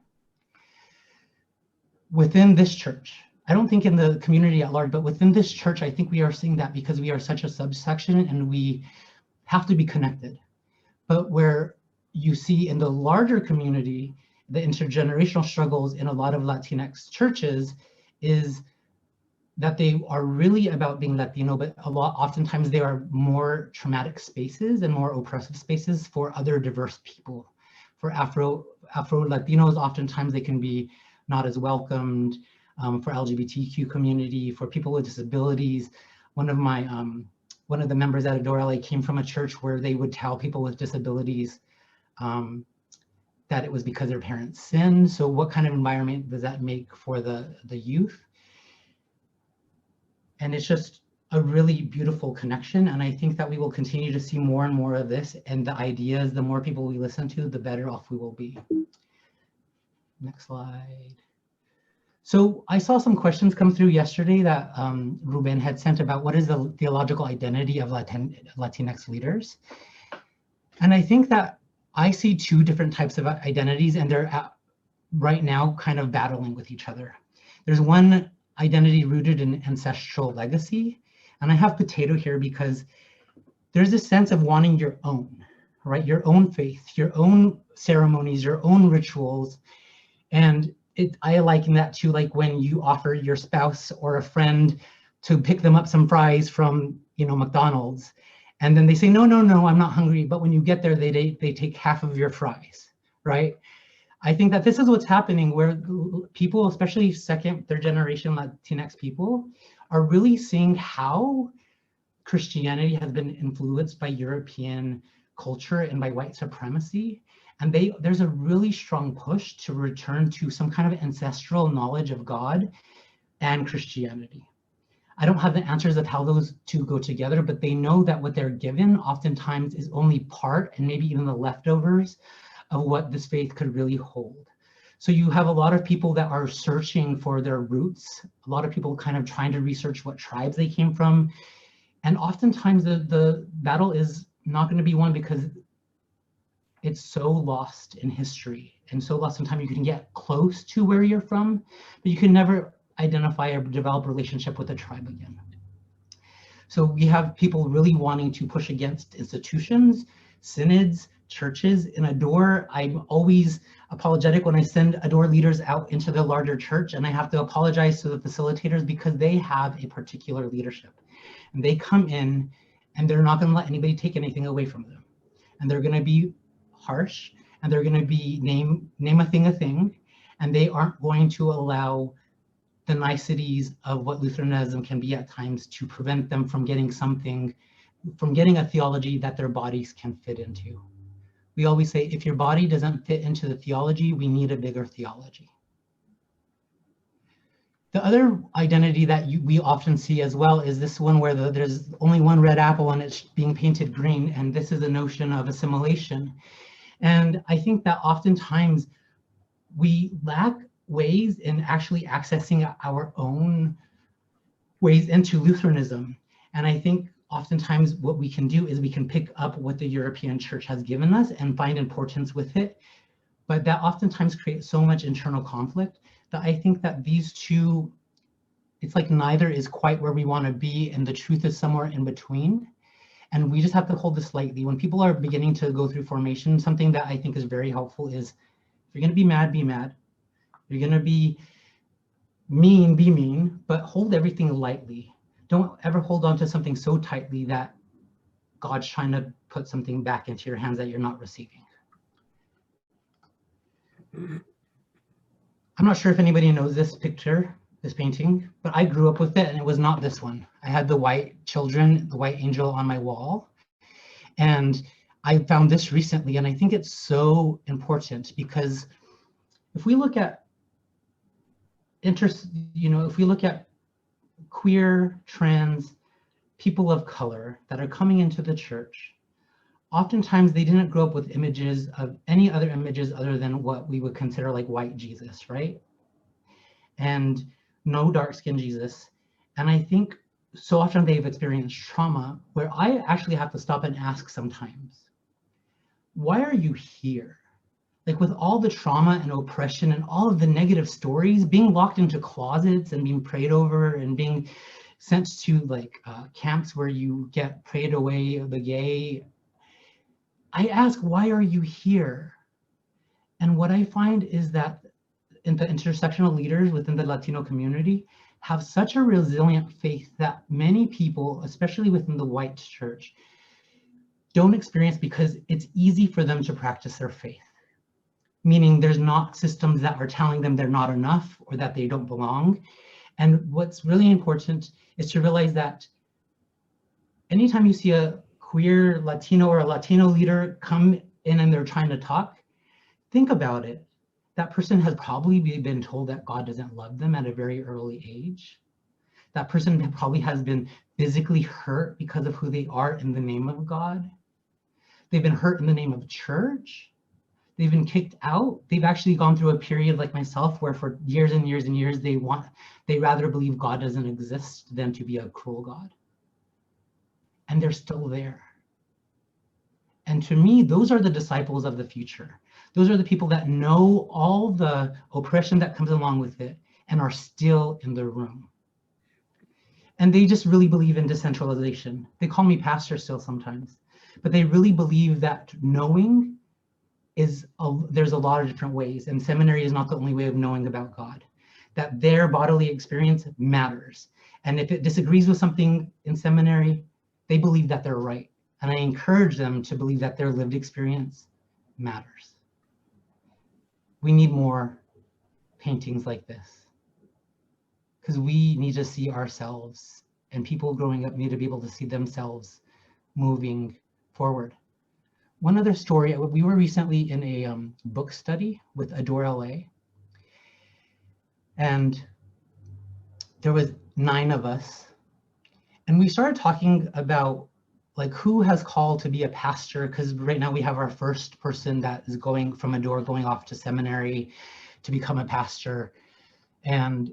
Within this church, I don't think in the community at large, but within this church, I think we are seeing that because we are such a subsection and we have to be connected. But where you see in the larger community, the intergenerational struggles in a lot of Latinx churches is that they are really about being Latino, but oftentimes they are more traumatic spaces and more oppressive spaces for other diverse people. For Afro-Latinos, oftentimes they can be not as welcomed. For LGBTQ community, for people with disabilities. One of my one of the members at Adore LA came from a church where they would tell people with disabilities that it was because their parents sinned. So what kind of environment does that make for the youth? And it's just a really beautiful connection. And I think that we will continue to see more and more of this. And the ideas, the more people we listen to, the better off we will be. Next slide. So I saw some questions come through yesterday that Ruben had sent about what is the theological identity of Latinx leaders. And I think that I see two different types of identities, and they're right now kind of battling with each other. There's one identity rooted in ancestral legacy. And I have potato here because there's a sense of wanting your own, right? Your own faith, your own ceremonies, your own rituals. And I liken that to like when you offer your spouse or a friend to pick them up some fries from, McDonald's. And then they say, no, I'm not hungry. But when you get there, they take half of your fries, right? I think that this is what's happening where people, especially second, third generation Latinx people, are really seeing how Christianity has been influenced by European culture and by white supremacy. And there's a really strong push to return to some kind of ancestral knowledge of God and Christianity. I don't have the answers of how those two go together, but they know that what they're given oftentimes is only part and maybe even the leftovers of what this faith could really hold. So you have a lot of people that are searching for their roots, a lot of people kind of trying to research what tribes they came from. And oftentimes the battle is not going to be won because it's so lost in history and so lost in time. You can get close to where you're from, but you can never identify or develop a relationship with a tribe again. So we have people really wanting to push against institutions, synods, churches. In Adore, I'm always apologetic when I send Adore leaders out into the larger church, and I have to apologize to the facilitators because they have a particular leadership. And they come in and they're not going to let anybody take anything away from them. And they're going to be harsh, and they're going to be name a thing, and they aren't going to allow the niceties of what Lutheranism can be at times to prevent them from getting a theology that their bodies can fit into. We always say, if your body doesn't fit into the theology, we need a bigger theology. The other identity that we often see as well is this one where there's only one red apple and it's being painted green, and this is a notion of assimilation. And I think that oftentimes we lack ways in actually accessing our own ways into Lutheranism. And I think oftentimes what we can do is we can pick up what the European church has given us and find importance with it. But that oftentimes creates so much internal conflict that I think that these two, it's like neither is quite where we want to be, and the truth is somewhere in between. And we just have to hold this lightly. When people are beginning to go through formation, something that I think is very helpful is, if you're going to be mad, be mad. You're going to be mean, but hold everything lightly. Don't ever hold on to something so tightly that God's trying to put something back into your hands that you're not receiving. I'm not sure if anybody knows this picture, this painting, but I grew up with it, and it was not this one. I had the white children, the white angel on my wall. And I found this recently, and I think it's so important because if we look at if we look at queer, trans, people of color that are coming into the church, oftentimes they didn't grow up with images of any other images other than what we would consider like white Jesus, right? And no dark-skinned Jesus. And I think so often they've experienced trauma where I actually have to stop and ask sometimes, why are you here? Like with all the trauma and oppression and all of the negative stories, being locked into closets and being prayed over and being sent to like camps where you get prayed away, the gay. I ask, why are you here? And what I find is that in the intersectional leaders within the Latino community have such a resilient faith that many people, especially within the white church, don't experience because it's easy for them to practice their faith. Meaning there's not systems that are telling them they're not enough or that they don't belong. And what's really important is to realize that anytime you see a queer Latino or a Latino leader come in and they're trying to talk, think about it. That person has probably been told that God doesn't love them at a very early age. That person probably has been physically hurt because of who they are in the name of God. They've been hurt in the name of church. They've been kicked out. They've actually gone through a period like myself where for years and years and years, they rather believe God doesn't exist than to be a cruel God. And they're still there. And to me, those are the disciples of the future. Those are the people that know all the oppression that comes along with it and are still in the room. And they just really believe in decentralization. They call me pastor still sometimes, but they really believe that knowing there's a lot of different ways, and seminary is not the only way of knowing about God, that their bodily experience matters. And if it disagrees with something in seminary, they believe that they're right. And I encourage them to believe that their lived experience matters. We need more paintings like this because we need to see ourselves, and people growing up need to be able to see themselves moving forward. One other story, we were recently in a book study with Adore LA, and there was 9 of us, and we started talking about like who has called to be a pastor, because right now we have our first person that is going from Adore, going off to seminary to become a pastor. And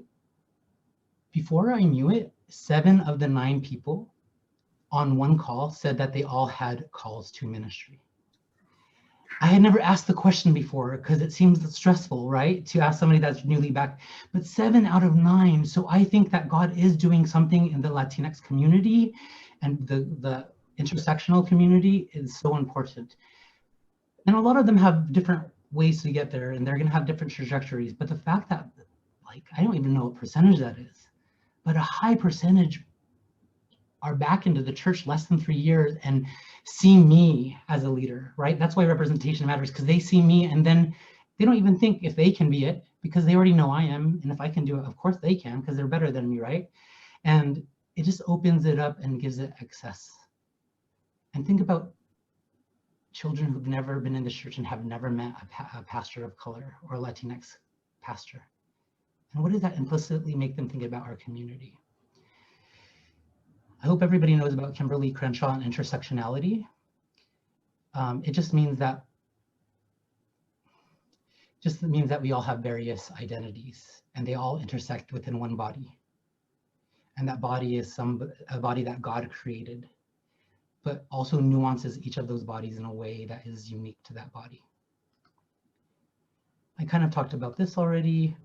before I knew it, 7 of the 9 people on one call said that they all had calls to ministry. I had never asked the question before because it seems stressful, right? To ask somebody that's newly back, but 7 out of 9. So I think that God is doing something in the Latinx community, and the intersectional community is so important. And a lot of them have different ways to get there, and they're going to have different trajectories. But the fact that, like, I don't even know what percentage that is, but a high percentage are back into the church less than 3 years and see me as a leader, right? That's why representation matters, because they see me and then they don't even think if they can be it, because they already know I am. And if I can do it, of course they can, because they're better than me, right? And it just opens it up and gives it access. And think about children who've never been in the church and have never met a pastor of color or a Latinx pastor. And what does that implicitly make them think about our community? I hope everybody knows about Kimberly Crenshaw and intersectionality. It just means that we all have various identities and they all intersect within one body. And that body is a body that God created, but also nuances each of those bodies in a way that is unique to that body. I kind of talked about this already.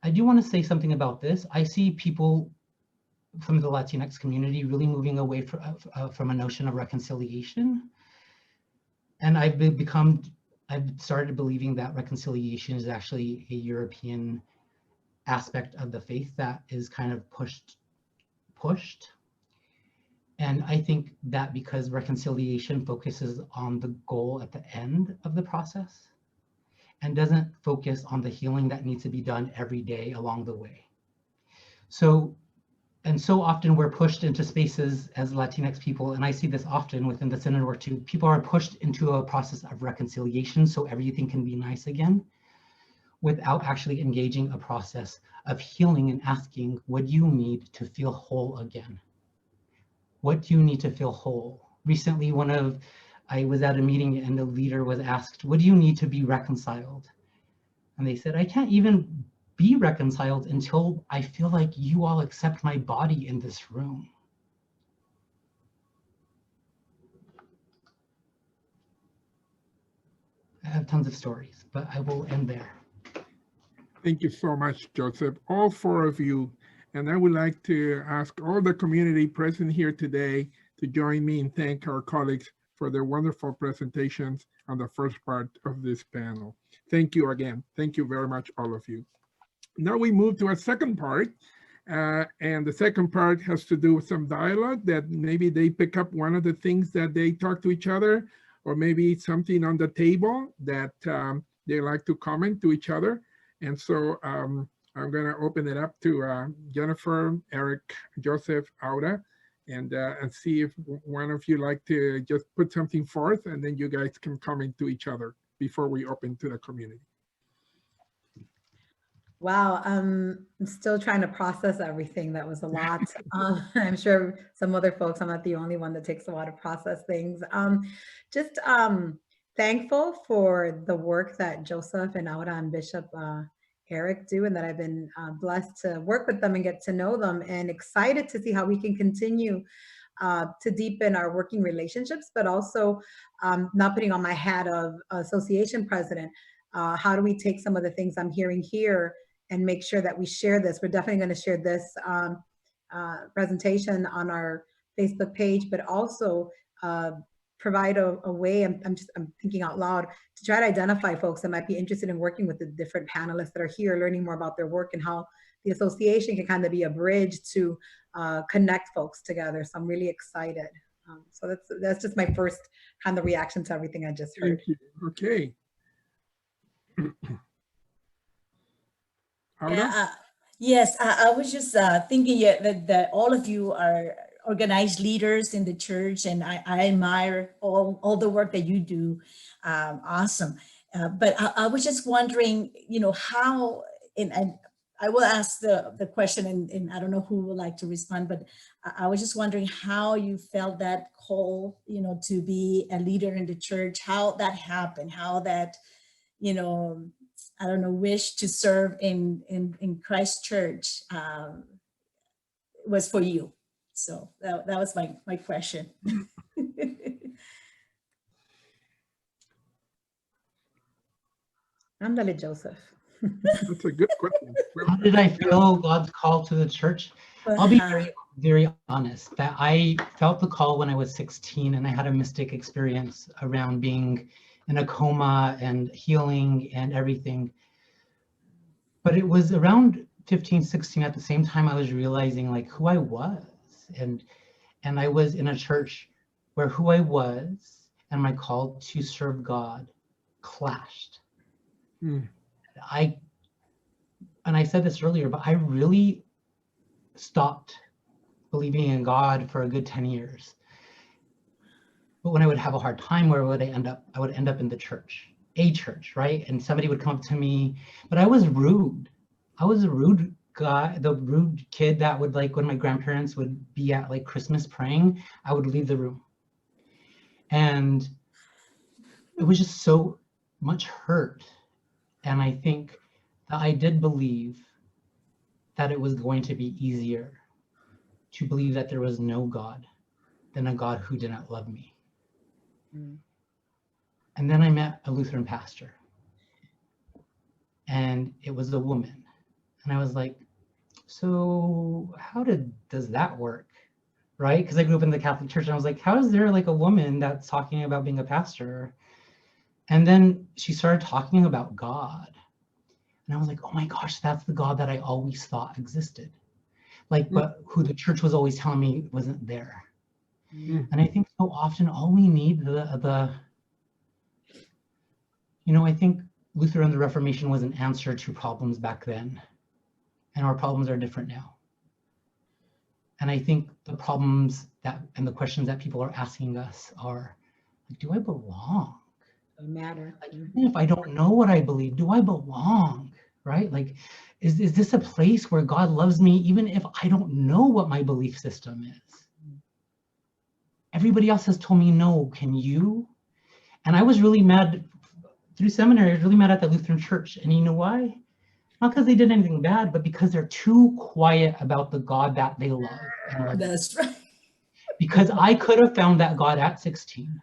I do want to say something about this. I see people from the Latinx community really moving away from a notion of reconciliation. And I've started believing that reconciliation is actually a European aspect of the faith that is kind of pushed. And I think that because reconciliation focuses on the goal at the end of the process and doesn't focus on the healing that needs to be done every day along the way. So often we're pushed into spaces as Latinx people, and I see this often within the Synod work too. People are pushed into a process of reconciliation so everything can be nice again, without actually engaging a process of healing and asking, what do you need to feel whole again? What do you need to feel whole? Recently, I was at a meeting and the leader was asked, what do you need to be reconciled? And they said, I can't even be reconciled until I feel like you all accept my body in this room. I have tons of stories, but I will end there. Thank you so much, Joseph, all 4 of you. And I would like to ask all the community present here today to join me and thank our colleagues for their wonderful presentations on the first part of this panel. Thank you again. Thank you very much, all of you. Now we move to our second part, and the second part has to do with some dialogue that maybe they pick up one of the things that they talk to each other, or maybe something on the table that they like to comment to each other. And so I'm going to open it up to Jennifer, Eric, Joseph, Aura, and see if one of you like to just put something forth, and then you guys can comment to each other before we open to the community. Wow, I'm still trying to process everything. That was a lot. I'm sure some other folks, I'm not the only one that takes a while to process things. Just thankful for the work that Joseph and Aura and Bishop Eric do, and that I've been blessed to work with them and get to know them, and excited to see how we can continue to deepen our working relationships, but also not putting on my hat of association president. How do we take some of the things I'm hearing here and make sure that we share this? We're definitely going to share this presentation on our Facebook page, but also provide a way, I'm thinking out loud, to try to identify folks that might be interested in working with the different panelists that are here, learning more about their work, and how the association can kind of be a bridge to connect folks together. So I'm really excited. So that's just my first kind of reaction to everything I just heard. Thank you. Okay. Yes, I was just thinking that all of you are organized leaders in the church, and I admire all the work that you do. Awesome. But I was just wondering, how, and I will ask the question, and I don't know who would like to respond, but I was just wondering how you felt that call, to be a leader in the church, how that happened, how that, I don't know, wish to serve in Christ Church was for you. So that was my question. Andale, Joseph. That's a good question. How did I feel God's call to the church? I'll be very, very honest that I felt the call when I was 16, and I had a mystic experience around being in a coma and healing and everything. But it was around 15, 16 at the same time I was realizing like who I was. And I was in a church where who I was and my call to serve God clashed. I said this earlier, but I really stopped believing in God for a good 10 years. But when I would have a hard time, where would I end up? I would end up in the church, a church, right? And somebody would come up to me, but I was rude. I was a rude guy, the rude kid that would, like, when my grandparents would be at like Christmas praying, I would leave the room. And it was just so much hurt. And I think that I did believe that it was going to be easier to believe that there was no God than a God who didn't love me. And then I met a Lutheran pastor, and it was a woman. And I was like, so how does that work? Right? Because I grew up in the Catholic Church, and I was like, how is there like a woman that's talking about being a pastor? And then she started talking about God. And I was like, oh my gosh, that's the God that I always thought existed. Like, but who the church was always telling me wasn't there. And I think so often all we need I think Luther and the Reformation was an answer to problems back then. And our problems are different now. And I think the problems and the questions that people are asking us are, like, do I belong? They matter. Like, even if I don't know what I believe, do I belong? Right? Like, is this a place where God loves me even if I don't know what my belief system is? Everybody else has told me no, can you? And I was really mad through seminary. I was really mad at the Lutheran Church. And you know why? Not because they did anything bad, but because they're too quiet about the God that they love. That's right. Because I could have found that God at 16.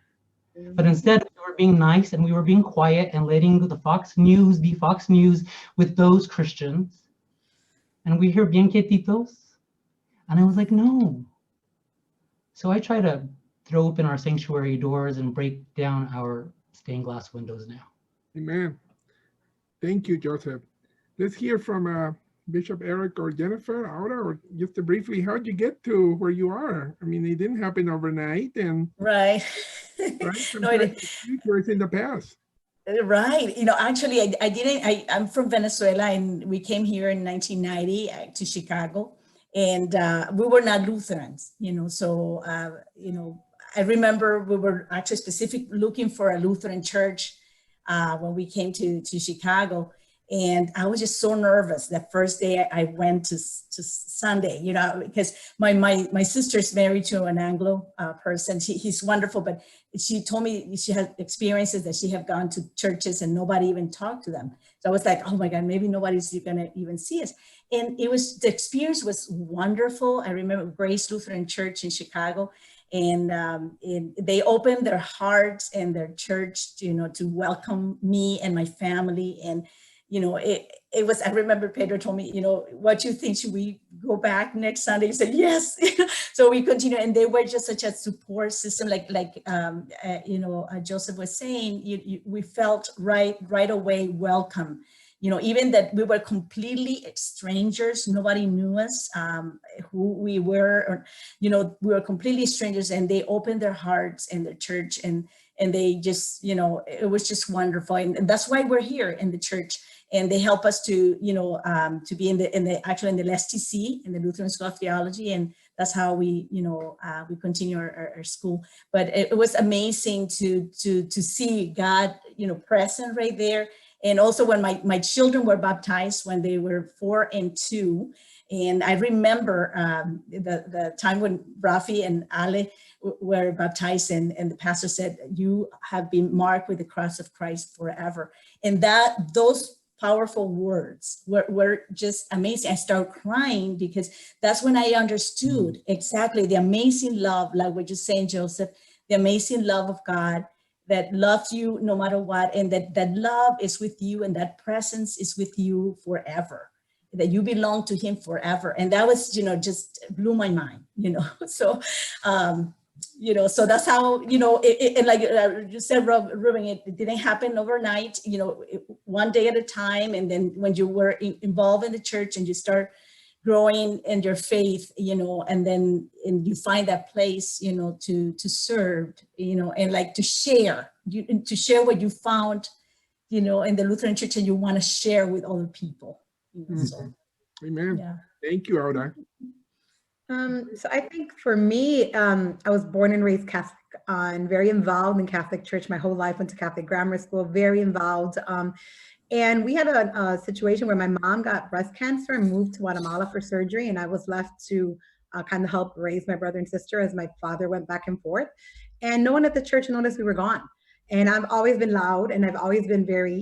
But instead, we were being nice and we were being quiet and letting the Fox News be Fox News with those Christians. And we hear bien quietitos. And I was like, no. So I try to throw open our sanctuary doors and break down our stained glass windows now. Amen. Thank you, Joseph. Let's hear from Bishop Eric or Jennifer, Aura, or just briefly, how'd you get to where you are? I mean, it didn't happen overnight, and right. No, it's in the past. Right. Actually, I didn't. I'm from Venezuela, and we came here in 1990 to Chicago. And we were not Lutherans, so, I remember we were actually looking for a Lutheran church when we came to Chicago. And I was just so nervous that first day I went to Sunday, because my sister's married to an Anglo person. He's wonderful, but she told me she had experiences that she had gone to churches and nobody even talked to them. So I was like, oh my God, maybe nobody's gonna even see us. And the experience was wonderful. I remember Grace Lutheran Church in Chicago, and they opened their hearts and their church, to welcome me and my family. And it was, I remember Pedro told me, what you think, should we go back next Sunday? He said, yes. So we continue, and they were just such a support system. Like Joseph was saying, we felt right away welcome. Even that we were completely strangers, nobody knew us, who we were, or, we were completely strangers, and they opened their hearts and their church, and they just, it was just wonderful. And that's why we're here in the church. And they help us to, to be in the LSTC, in the Lutheran School of Theology. And that's how we, we continue our school. But it was amazing to see God, present right there. And also when my children were baptized when they were 4 and 2. And I remember the time when Rafi and Ale were baptized, and the pastor said, you have been marked with the cross of Christ forever. And those powerful words were just amazing. I started crying because that's when I understood exactly the amazing love, like what you're saying, Joseph, the amazing love of God that loves you no matter what, and that love is with you, and that presence is with you forever, that you belong to him forever. And that was, just blew my mind, so, so that's how, and like you said, Ruben, it didn't happen overnight, one day at a time. And then when you were involved in the church and you start growing in your faith, and you find that place, to serve, and like to share what you found, in the Lutheran church, and you want to share with other people. So, Amen. yeah. Thank you, Auda. So I think for me, I was born and raised Catholic and very involved in Catholic church. My whole life, went to Catholic grammar school, very involved. And we had a situation where my mom got breast cancer and moved to Guatemala for surgery. And I was left to kind of help raise my brother and sister as my father went back and forth. And no one at the church noticed we were gone. And I've always been loud, and I've always been very,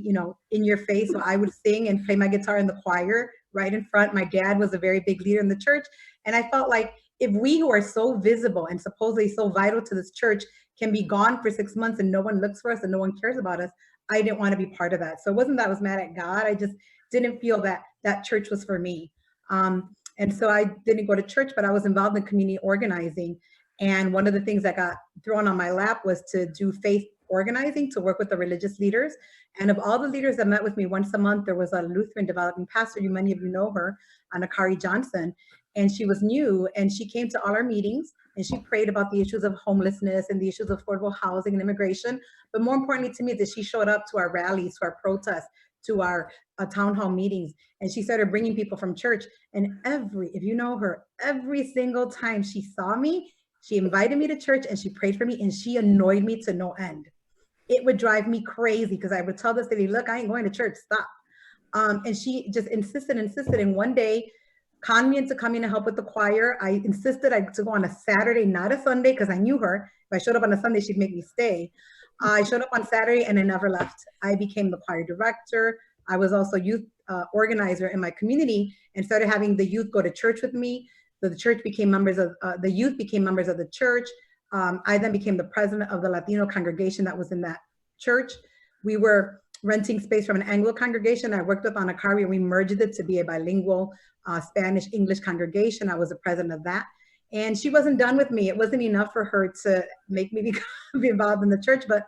in your face. So I would sing and play my guitar in the choir right in front. My dad was a very big leader in the church. And I felt like if we who are so visible and supposedly so vital to this church can be gone for 6 months and no one looks for us and no one cares about us, I didn't want to be part of that. So it wasn't that I was mad at God. I just didn't feel that that church was for me. And so I didn't go to church, but I was involved in community organizing. And one of the things that got thrown on my lap was to do faith organizing, to work with the religious leaders. And of all the leaders that met with me once a month, there was a Lutheran developing pastor, many of you know her, Anakari Johnson. And she was new, and she came to all our meetings, and she prayed about the issues of homelessness and the issues of affordable housing and immigration. But more importantly to me, that she showed up to our rallies, to our protests, to our town hall meetings, and she started bringing people from church. And if you know her, every single time she saw me, she invited me to church and she prayed for me, and she annoyed me to no end. It would drive me crazy because I would tell the city, look, I ain't going to church, stop. And she just insisted. And one day, conned me into coming to help with the choir. I insisted to go on a Saturday, not a Sunday, because I knew her. If I showed up on a Sunday, she'd make me stay. I showed up on Saturday and I never left. I became the choir director. I was also youth organizer in my community and started having the youth go to church with me. So the church became members of, the youth became members of the church. I then became the president of the Latino congregation that was in that church. We were renting space from an Anglo congregation I worked with Anakari, and we merged it to be a bilingual Spanish-English congregation. I was the president of that. And she wasn't done with me. It wasn't enough for her to make me be involved in the church, but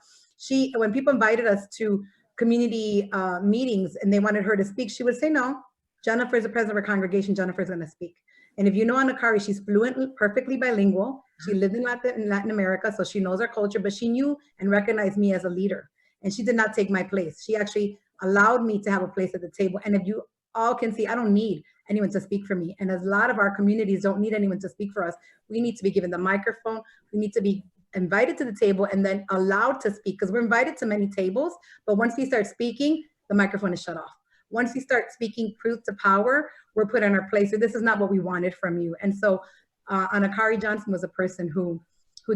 when people invited us to community meetings and they wanted her to speak, she would say, no, Jennifer is the president of our congregation, Jennifer's gonna speak. And if you know Anakari, she's fluent, perfectly bilingual. She lived in Latin America, so she knows our culture, but she knew and recognized me as a leader. And she did not take my place. She actually allowed me to have a place at the table. And if you all can see I don't need anyone to speak for me. And as a lot of our communities don't need anyone to speak for us, we need to be given the microphone. We need to be invited to the table and then allowed to speak, because we're invited to many tables, but once we start speaking, the microphone is shut off. Once we start speaking truth to power, we're put in our place. So this is not what we wanted from you. And so Anakari Johnson was a person who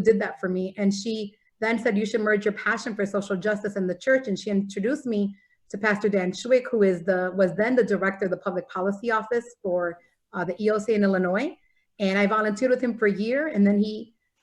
did that for me. And she then said, you should merge your passion for social justice in the church. And she introduced me to Pastor Dan Schwick, who was then the director of the public policy office for the ELCA in Illinois. And I volunteered with him for a year. And then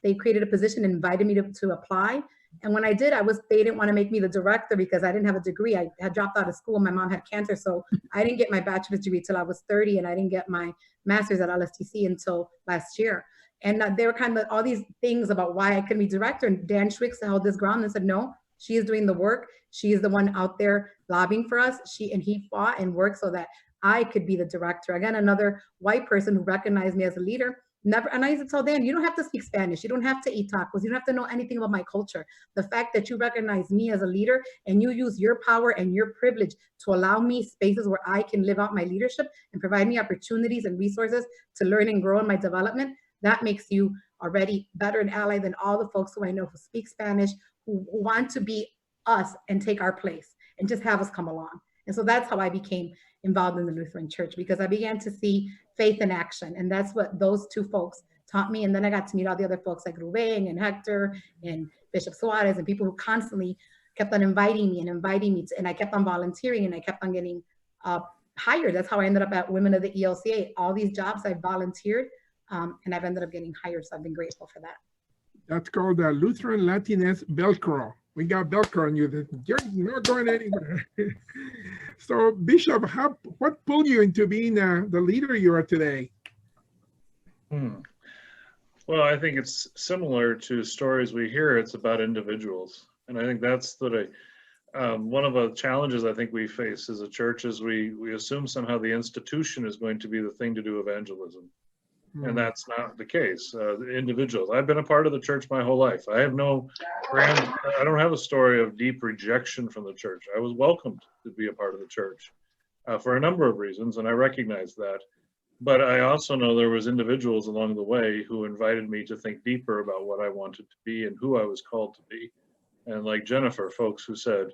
they created a position and invited me to apply. And when I did, they didn't want to make me the director because I didn't have a degree. I had dropped out of school. My mom had cancer. So I didn't get my bachelor's degree till I was 30. And I didn't get my master's at LSTC until last year. And there were kind of all these things about why I couldn't be director. And Dan Schwick held this ground and said, no, she is doing the work. She is the one out there lobbying for us. He fought and worked so that I could be the director. Again, another white person who recognized me as a leader. And I used to tell Dan, you don't have to speak Spanish. You don't have to eat tacos. You don't have to know anything about my culture. The fact that you recognize me as a leader and you use your power and your privilege to allow me spaces where I can live out my leadership and provide me opportunities and resources to learn and grow in my development, that makes you already better an ally than all the folks who I know who speak Spanish, who want to be us and take our place and just have us come along. And so that's how I became involved in the Lutheran Church, because I began to see faith in action. And that's what those two folks taught me. And then I got to meet all the other folks like Ruben and Hector and Bishop Suarez and people who constantly kept on inviting me, and I kept on volunteering and I kept on getting hired. That's how I ended up at Women of the ELCA. All these jobs I volunteered and I've ended up getting hired. So I've been grateful for that. That's called the Lutheran Latinx Velcro. We got Velcro on you. You're not going anywhere. So, Bishop, what pulled you into being the leader you are today? Well, I think it's similar to stories we hear. It's about individuals. And I think that's one of the challenges I think we face as a church is we assume somehow the institution is going to be the thing to do evangelism. And that's not the case. The individuals. I've been a part of the church my whole life. I don't have a story of deep rejection from the church. I was welcomed to be a part of the church for a number of reasons, and I recognize that. But I also know there was individuals along the way who invited me to think deeper about what I wanted to be and who I was called to be. And like Jennifer, folks who said,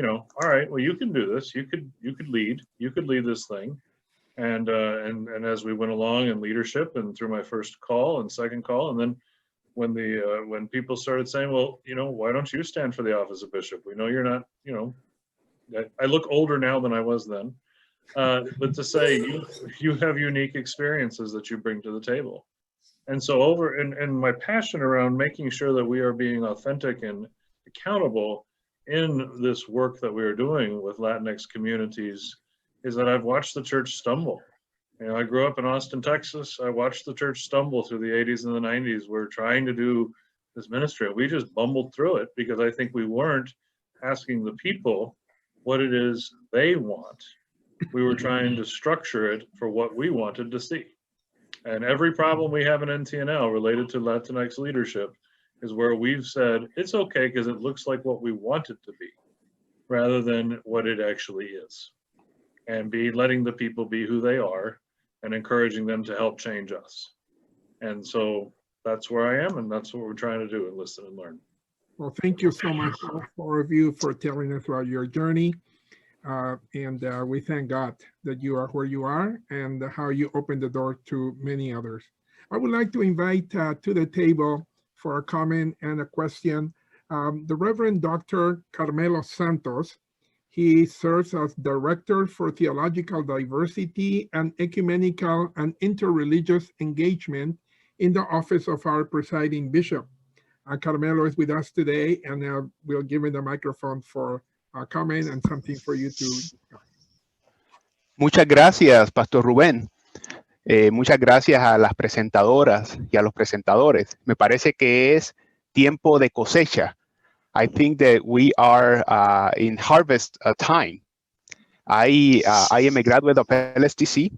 all right, well, you can do this. You could lead this thing. And as we went along in leadership and through my first call and second call, and then when people started saying, well, why don't you stand for the office of bishop? We know you're not, I look older now than I was then, but to say you have unique experiences that you bring to the table. And so and my passion around making sure that we are being authentic and accountable in this work that we are doing with Latinx communities is that I've watched the church stumble. I grew up in Austin, Texas. I watched the church stumble through the 80s and the 90s. We're trying to do this ministry. We just bumbled through it because I think we weren't asking the people what it is they want. We were trying to structure it for what we wanted to see. And every problem we have in NTNL related to Latinx leadership is where we've said, it's okay because it looks like what we want it to be, rather than what it actually is. And letting the people be who they are and encouraging them to help change us. And so that's where I am, and that's what we're trying to do, and listen and learn. Well, thank you so much, all four of you, for telling us about your journey. And we thank God that you are where you are and how you opened the door to many others. I would like to invite to the table for a comment and a question, the Reverend Dr. Carmelo Santos. He serves as Director for Theological Diversity and Ecumenical and Interreligious Engagement in the office of our presiding bishop. Carmelo is with us today, and we'll give him the microphone for a comment and something for you to. Muchas gracias, Pastor Rubén. Muchas gracias a las presentadoras y a los presentadores. Me parece que es tiempo de cosecha. I think that we are in harvest time. I am a graduate of LSTC.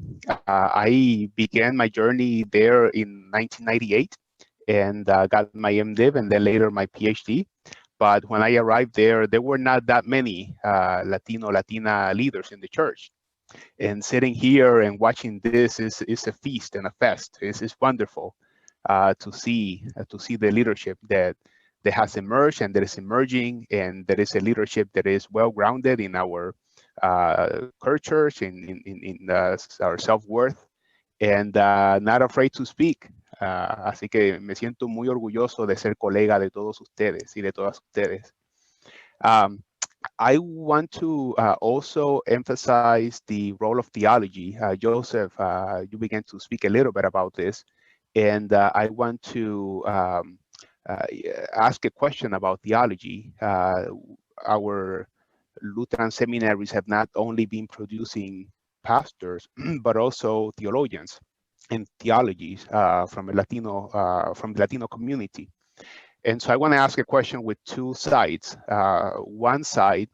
I began my journey there in 1998 and got my MDiv and then later my PhD. But when I arrived there were not that many Latina leaders in the church. And sitting here and watching this is a feast and a fest. It's wonderful to see the leadership that has emerged and that is emerging, and there is a leadership that is well grounded in our cultures, in our self-worth, and not afraid to speak. Así que me siento muy orgulloso de ser colega de todos ustedes y de todas ustedes. I want to also emphasize the role of theology. Joseph, you began to speak a little bit about this, and I want to ask a question about theology. Our Lutheran seminaries have not only been producing pastors, but also theologians and theologies from the Latino community. And so I want to ask a question with two sides. One side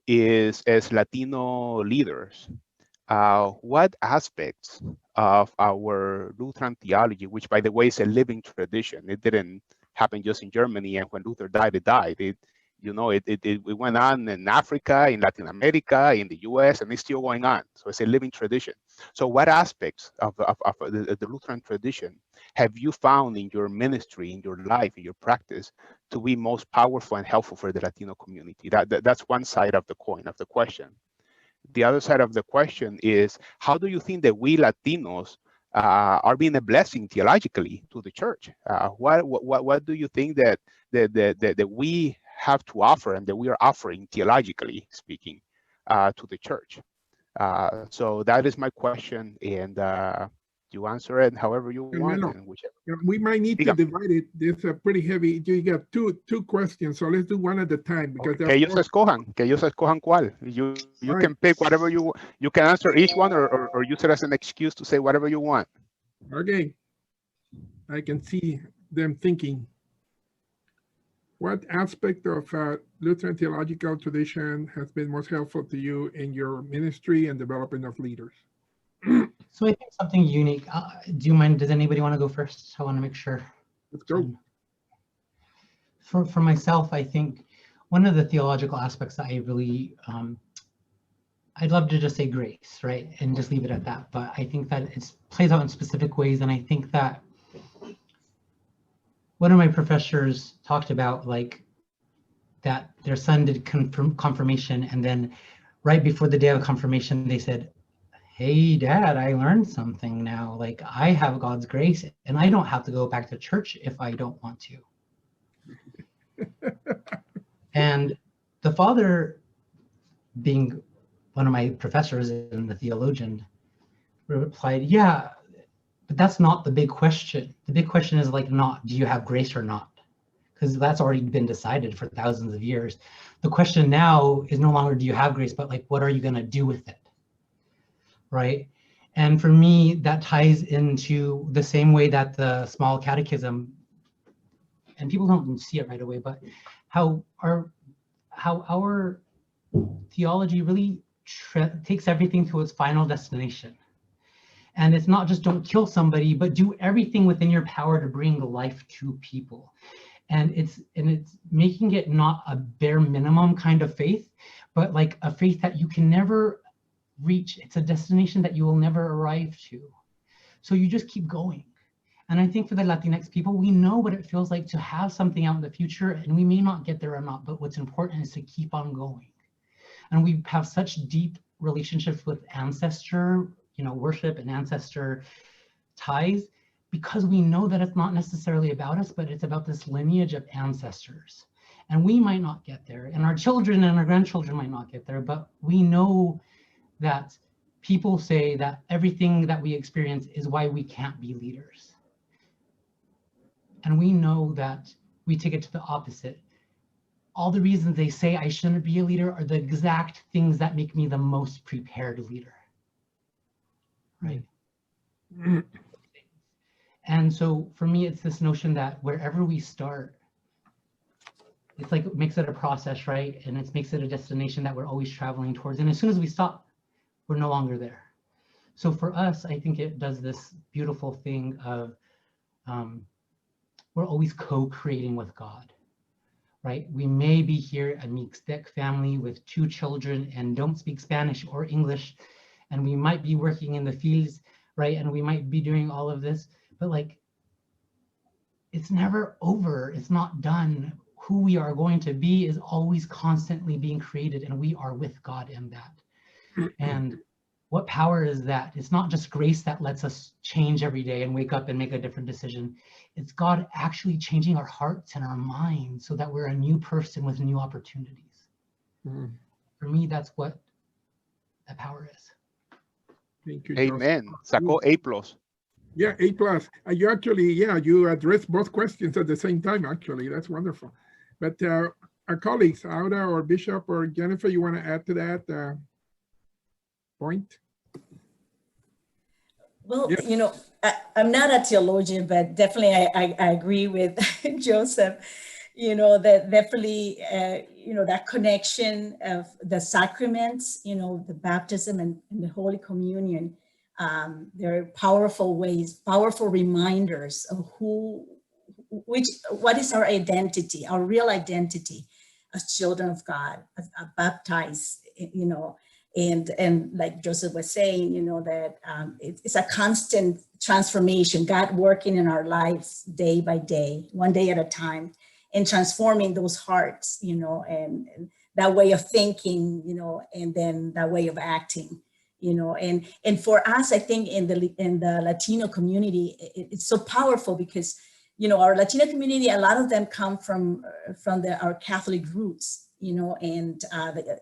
is, as Latino leaders, what aspects of our Lutheran theology, which by the way is a living tradition, it didn't happen just in Germany, and when Luther died, it died. It went on in Africa, in Latin America, in the US, and it's still going on. So it's a living tradition. So what aspects of the Lutheran tradition have you found in your ministry, in your life, in your practice, to be most powerful and helpful for the Latino community? That's one side of the coin, of the question. The other side of the question is, how do you think that we Latinos are being a blessing theologically to the church? What do you think that we have to offer and that we are offering, theologically speaking, to the church? So that is my question, and you answer it however you want. And whichever. We might need to divide it. This is pretty heavy. You got two questions, so let's do one at a time. Because que ellos escojan cuál. You right. Can pick whatever you can answer each one, or use it as an excuse to say whatever you want. Okay, I can see them thinking. What aspect of Lutheran theological tradition has been most helpful to you in your ministry and development of leaders? So I think something unique. Do you mind? Does anybody want to go first? I want to make sure. Let's go. For myself, I think one of the theological aspects that I really, I'd love to just say grace, right? And just leave it at that. But I think that it plays out in specific ways. And I think that one of my professors talked about like that their son did confirmation, and then right before the day of confirmation, they said, "Hey, Dad, I learned something now. Like I have God's grace, and I don't have to go back to church if I don't want to." And the father, being one of my professors and the theologian, replied, "Yeah, but that's not the big question. The big question is like not, do you have grace or not? Because that's already been decided for thousands of years. The question now is no longer do you have grace, but like what are you going to do with it?" Right? And for me, that ties into the same way that the small catechism, and people don't see it right away, but how our theology really takes everything to its final destination. And it's not just don't kill somebody, but do everything within your power to bring life to people. And it's making it not a bare minimum kind of faith, but like a faith that you can never reach. It's a destination that you will never arrive to. So you just keep going. And I think for the Latinx people, we know what it feels like to have something out in the future, and we may not get there or not, but what's important is to keep on going. And we have such deep relationships with ancestor, worship and ancestor ties, because we know that it's not necessarily about us, but it's about this lineage of ancestors. And we might not get there, and our children and our grandchildren might not get there, but we know that people say that everything that we experience is why we can't be leaders. And we know that we take it to the opposite. All the reasons they say I shouldn't be a leader are the exact things that make me the most prepared leader. Right? And so for me, it's this notion that wherever we start, it's like it makes it a process, right? And it makes it a destination that we're always traveling towards. And as soon as we stop, we're no longer there. So for us, I think it does this beautiful thing of we're always co-creating with God, right? We may be here a Mixtec family with 2 children and don't speak Spanish or English, and we might be working in the fields, right? And we might be doing all of this, but like, it's never over. It's not done. Who we are going to be is always constantly being created, and we are with God in that. And what power is that? It's not just grace that lets us change every day and wake up and make a different decision. It's God actually changing our hearts and our minds so that we're a new person with new opportunities. For me, that's what that power is. Thank you, Amen. Joseph. Sacó A+. Yeah, A+. You actually, yeah, you addressed both questions at the same time, actually. That's wonderful. But our colleagues, Auda or Bishop or Jennifer, you want to add to that point? Well, Yes. you know, I'm not a theologian, but definitely I agree with Joseph, you know, that definitely, you know, that connection of the sacraments, you know, the baptism and the Holy Communion, they're powerful ways, powerful reminders of what is our identity, our real identity as children of God, as baptized, you know, and like Joseph was saying, you know, that it's a constant transformation, God working in our lives day by day, one day at a time, and transforming those hearts, you know, and that way of thinking, you know, and then that way of acting, you know, and for us, I think in the Latino community, it's so powerful because, you know, our Latino community, a lot of them come from our Catholic roots, you know, and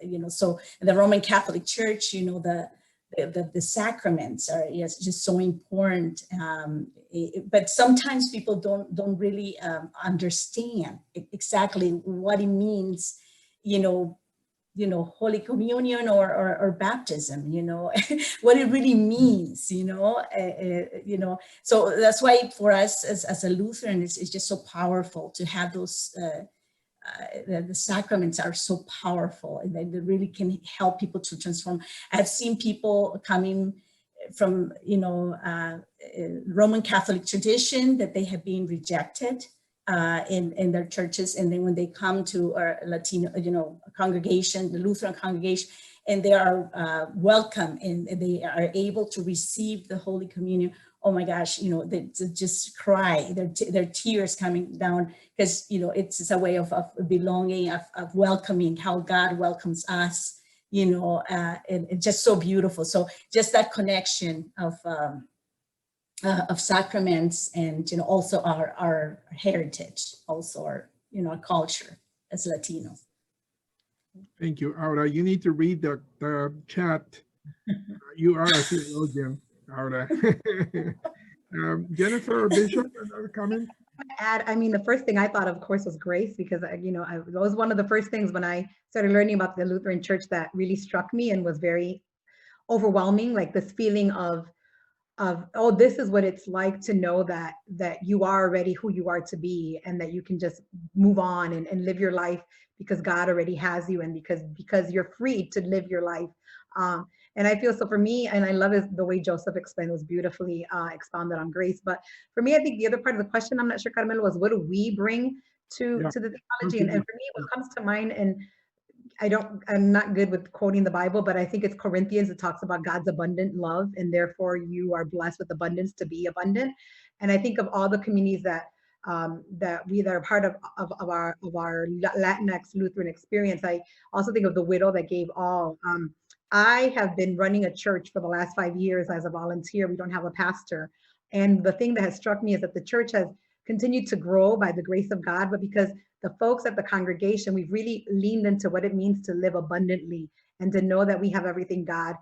you know, so the Roman Catholic Church, you know, the sacraments are just so important. But sometimes people don't really understand exactly what it means, you know, Holy Communion or baptism, you know, what it really means, you know, so that's why for us as a Lutheran, it's just so powerful to have those, the sacraments are so powerful and they really can help people to transform. I've seen people coming from, you know, Roman Catholic tradition that they have been rejected in their churches, and then when they come to our Latino, you know, congregation, the Lutheran congregation, and they are welcome and they are able to receive the Holy Communion. Oh my gosh, you know, they just cry, their tears coming down, because, you know, it's a way of belonging, of welcoming, how God welcomes us, you know, and it's just so beautiful. So just that connection of sacraments and, you know, also our heritage, also our, you know, our culture as Latinos. Thank you, Aura. You need to read the chat. You are a theologian, Aura. Jennifer or Bishop, another comment? I mean, the first thing I thought of course, was grace, because, you know, that was one of the first things when I started learning about the Lutheran Church that really struck me and was very overwhelming, like this feeling of, oh, this is what it's like to know that you are already who you are to be, and that you can just move on and live your life because God already has you, and because you're free to live your life. And I feel so for me, and I love the way Joseph explained, was beautifully expounded on grace. But for me, I think the other part of the question, I'm not sure, Carmelo, was what do we bring to the theology? And for me, what comes to mind, and I'm not good with quoting the Bible, but I think it's Corinthians. It talks about God's abundant love, and therefore you are blessed with abundance to be abundant. And I think of all the communities that are part of our Latinx Lutheran experience. I also think of the widow that gave all. I have been running a church for the last 5 years as a volunteer. We don't have a pastor. And the thing that has struck me is that the church has continued to grow by the grace of God, but because the folks at the congregation, we've really leaned into what it means to live abundantly and to know that we have everything God,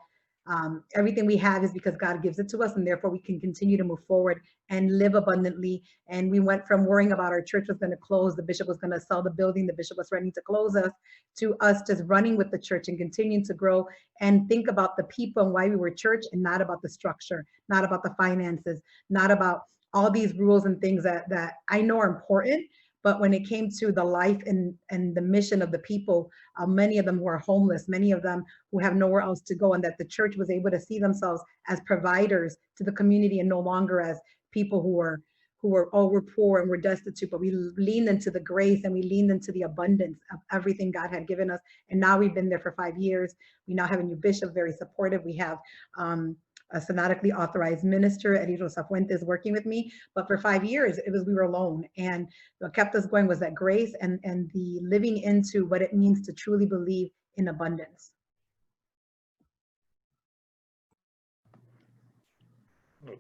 everything we have is because God gives it to us, and therefore we can continue to move forward and live abundantly. And we went from worrying about our church was going to close, the bishop was going to sell the building, the bishop was ready to close us, to us just running with the church and continuing to grow and think about the people and why we were church, and not about the structure, not about the finances, not about all these rules and things that I know are important. But when it came to the life and the mission of the people, many of them who are homeless, many of them who have nowhere else to go, and that the church was able to see themselves as providers to the community and no longer as people who who were, oh, we're poor and we're destitute, but we leaned into the grace and we leaned into the abundance of everything God had given us. And now we've been there for 5 years. We now have a new bishop, very supportive. We have a synodically authorized minister, Edito Safuentes, working with me. But for 5 years, we were alone. And what kept us going was that grace and the living into what it means to truly believe in abundance.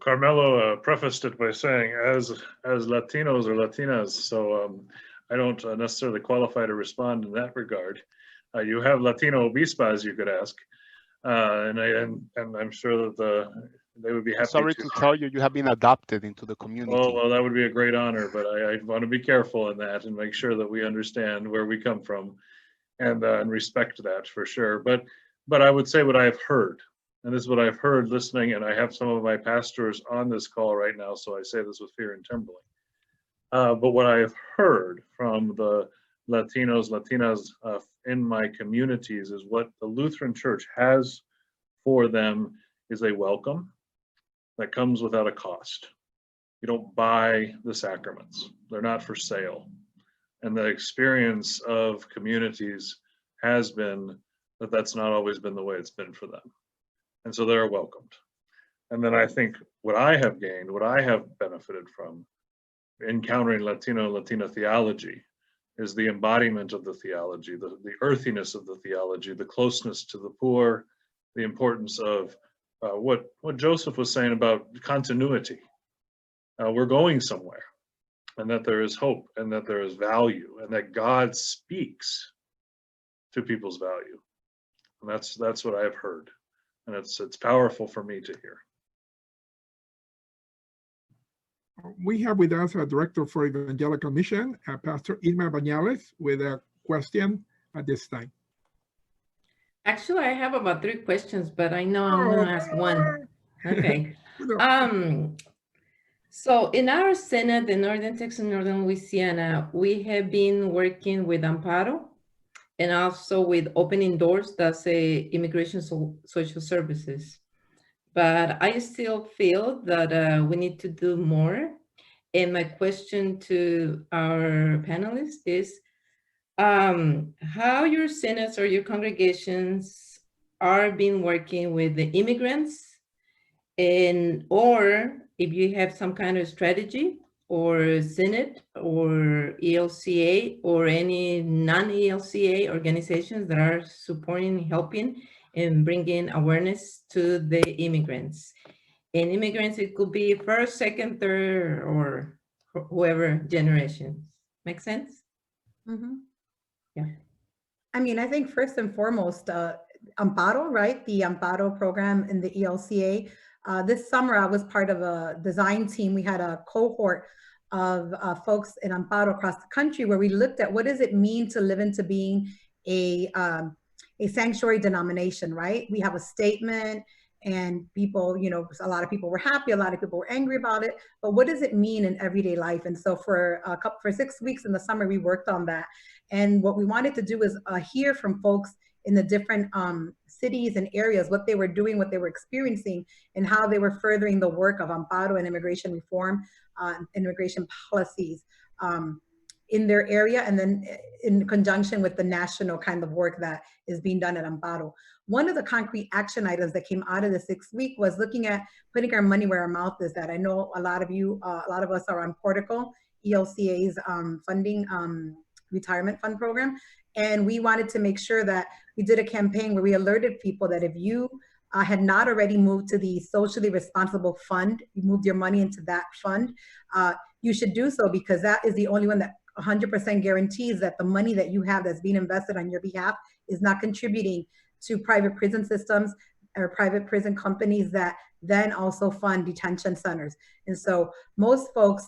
Carmelo prefaced it by saying, as Latinos or Latinas, so I don't necessarily qualify to respond in that regard. You have Latino obispas you could ask, and I'm sure that they would be happy. Sorry to tell you, you have been adopted into the community. Oh, well, that would be a great honor, but I want to be careful in that and make sure that we understand where we come from and respect that for sure. But I would say what I have heard. And this is what I've heard listening, and I have some of my pastors on this call right now, so I say this with fear and trembling. But what I have heard from the Latinos, Latinas in my communities is what the Lutheran Church has for them is a welcome that comes without a cost. You don't buy the sacraments. They're not for sale. And the experience of communities has been that that's not always been the way it's been for them. And so they're welcomed. And then I think what I have gained, what I have benefited from encountering Latina theology is the embodiment of the theology, the earthiness of the theology, the closeness to the poor, the importance of what Joseph was saying about continuity. We're going somewhere, and that there is hope, and that there is value, and that God speaks to people's value. And that's what I have heard. And it's powerful for me to hear. We have with us a director for Evangelical Mission, Pastor Irma Bañales, with a question at this time. Actually, I have about 3 questions, but I know I'm going to ask one. Okay. So in our Synod, the Northern Texas and Northern Louisiana, we have been working with Amparo, and also with Opening Doors, that's Immigration Social Services. But I still feel that we need to do more. And my question to our panelists is how your synods or your congregations are been working with the immigrants, and or if you have some kind of strategy or Synod or ELCA or any non-ELCA organizations that are supporting, helping, and bringing awareness to the immigrants. And immigrants, it could be first, second, third, or whoever generation. Make sense? Mm-hmm. Yeah. I mean, I think first and foremost, Amparo, right? The Amparo program in the ELCA. This summer, I was part of a design team. We had a cohort of folks in Amparo across the country where we looked at what does it mean to live into being a sanctuary denomination, right? We have a statement and people, you know, a lot of people were happy, a lot of people were angry about it, but what does it mean in everyday life? And so for 6 weeks in the summer, we worked on that. And what we wanted to do is hear from folks in the different cities and areas, what they were doing, what they were experiencing, and how they were furthering the work of Amparo and immigration reform, immigration policies in their area, and then in conjunction with the national kind of work that is being done at Amparo. One of the concrete action items that came out of the 6 week was looking at putting our money where our mouth is at. I know a lot of us are on Portico, ELCA's funding retirement fund program. And we wanted to make sure that we did a campaign where we alerted people that if you had not already moved to the socially responsible fund, you moved your money into that fund, you should do so, because that is the only one that 100% guarantees that the money that you have that's being invested on your behalf is not contributing to private prison systems or private prison companies that then also fund detention centers. And so most folks,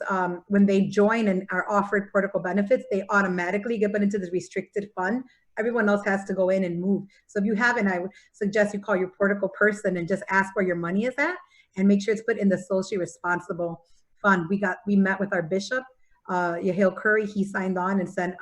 when they join and are offered Portico benefits, they automatically get put into the restricted fund. Everyone else has to go in and move. So if you haven't, I would suggest you call your Portico person and just ask where your money is at and make sure it's put in the socially responsible fund. We met with our bishop, Yahil Curry. He signed on and sent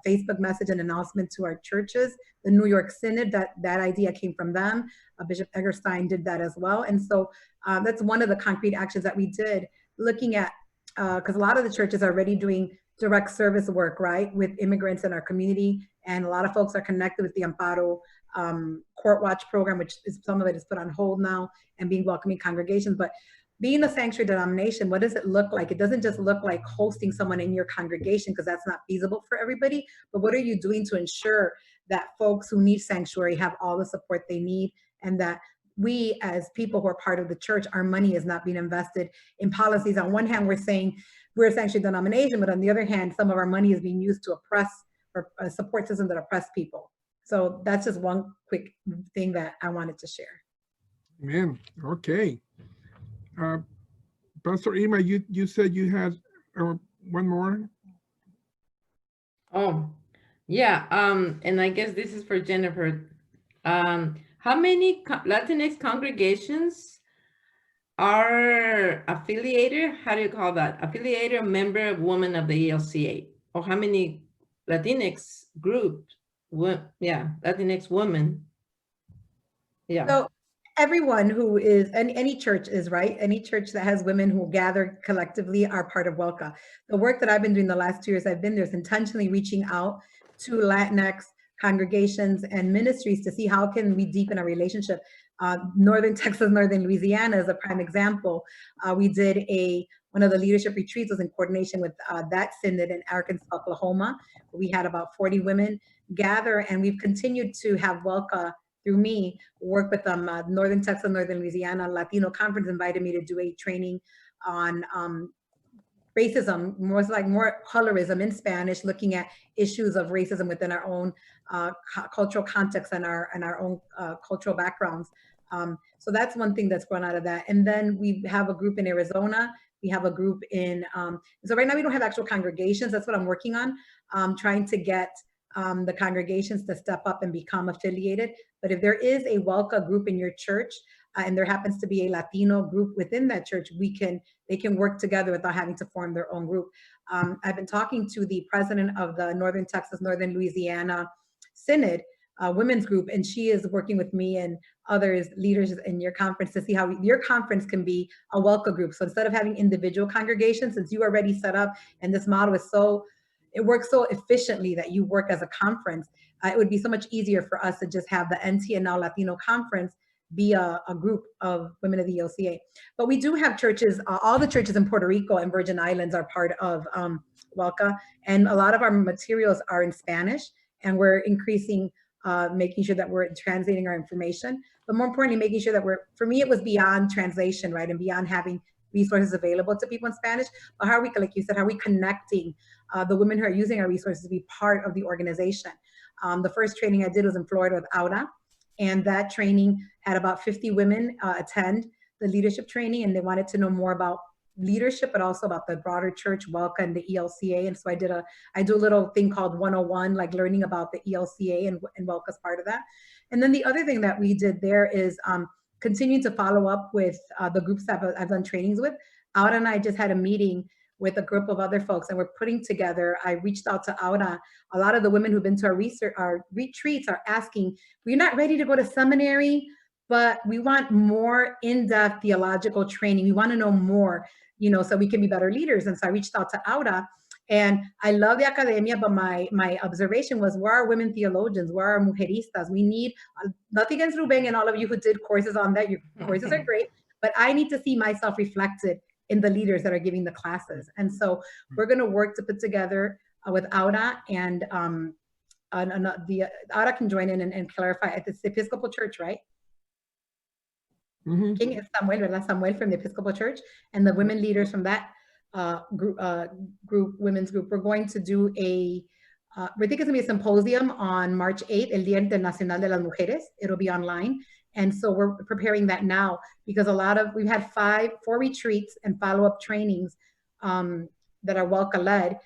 Facebook message and announcement to our churches. The New York Synod, that idea came from them. Bishop Eggerstein did that as well. And so that's one of the concrete actions that we did, looking at because a lot of the churches are already doing direct service work, right, with immigrants in our community. And a lot of folks are connected with the Amparo Court Watch program, which is, some of it is put on hold now, and being welcoming congregations. But being a sanctuary denomination, what does it look like? It doesn't just look like hosting someone in your congregation, because that's not feasible for everybody. But what are you doing to ensure that folks who need sanctuary have all the support they need, and that we as people who are part of the church, our money is not being invested in policies? On one hand, we're saying we're a sanctuary denomination, but on the other hand, some of our money is being used to oppress or support systems that oppress people. So that's just one quick thing that I wanted to share. Amen. Okay. Pastor Ima, you said you had one more. Oh, yeah. And I guess this is for Jennifer. How many Latinx congregations are affiliated? How do you call that? Affiliated member woman of the ELCA? Or how many Latinx groups? Yeah, Latinx women. Yeah. So everyone who is, any church is, right? Any church that has women who gather collectively are part of WELCA. The work that I've been doing the last 2 years I've been there is intentionally reaching out to Latinx congregations and ministries to see how can we deepen our relationship. Northern Texas, Northern Louisiana is a prime example. We did one of the leadership retreats was in coordination with that synod in Arkansas, Oklahoma. We had about 40 women gather, and we've continued to have WELCA through me work with them. Northern Texas, Northern Louisiana Latino Conference invited me to do a training on racism, more colorism in Spanish, looking at issues of racism within our own cultural context and our own cultural backgrounds. So that's one thing that's grown out of that. And then we have a group in Arizona. We have a group in, so right now we don't have actual congregations. That's what I'm working on, trying to get the congregations to step up and become affiliated. But if there is a WELCA group in your church, and there happens to be a Latino group within that church, they can work together without having to form their own group. I've been talking to the president of the Northern Texas, Northern Louisiana Synod women's group, and she is working with me and others, leaders in your conference, to see how your conference can be a WELCA group. So instead of having individual congregations, since you are already set up and this model is it works so efficiently that you work as a conference, it would be so much easier for us to just have the NT and now Latino conference be a group of women of the ELCA. But we do have churches, all the churches in Puerto Rico and Virgin Islands are part of WELCA, and a lot of our materials are in Spanish, and we're increasing, making sure that we're translating our information, but more importantly, making sure that for me, it was beyond translation, right? And beyond having resources available to people in Spanish, but how are we, like you said, how are we connecting the women who are using our resources to be part of the organization? The first training I did was in Florida with Aura, and that training had about 50 women attend the leadership training, and they wanted to know more about leadership, but also about the broader church, WELCA and the ELCA. And so I do a little thing called 101, like learning about the ELCA and WELCA's part of that. And then the other thing that we did there is continuing to follow up with the groups that I've done trainings with. Aura and I just had a meeting with a group of other folks, and we're putting together, I reached out to Aura. A lot of the women who've been to our retreats are asking, we're not ready to go to seminary, but we want more in-depth theological training. We want to know more, so we can be better leaders. And so I reached out to Aura, and I love the academia, but my observation was, where are women theologians? Where are mujeristas? We need, nothing against Ruben and all of you who did courses on that. Your courses are great, but I need to see myself reflected in the leaders that are giving the classes. And so we're going to work to put together with Aura, and Aura can join in and clarify at the Episcopal Church, right? Mm-hmm. King is Samuel, ¿verdad? Samuel from the Episcopal Church, and the women leaders from that women's group. We're going to do we think it's going to be a symposium on March 8th, El Día Internacional de las Mujeres. It'll be online. And so we're preparing that now, because we've had 4 retreats and follow-up trainings that are WELCA led.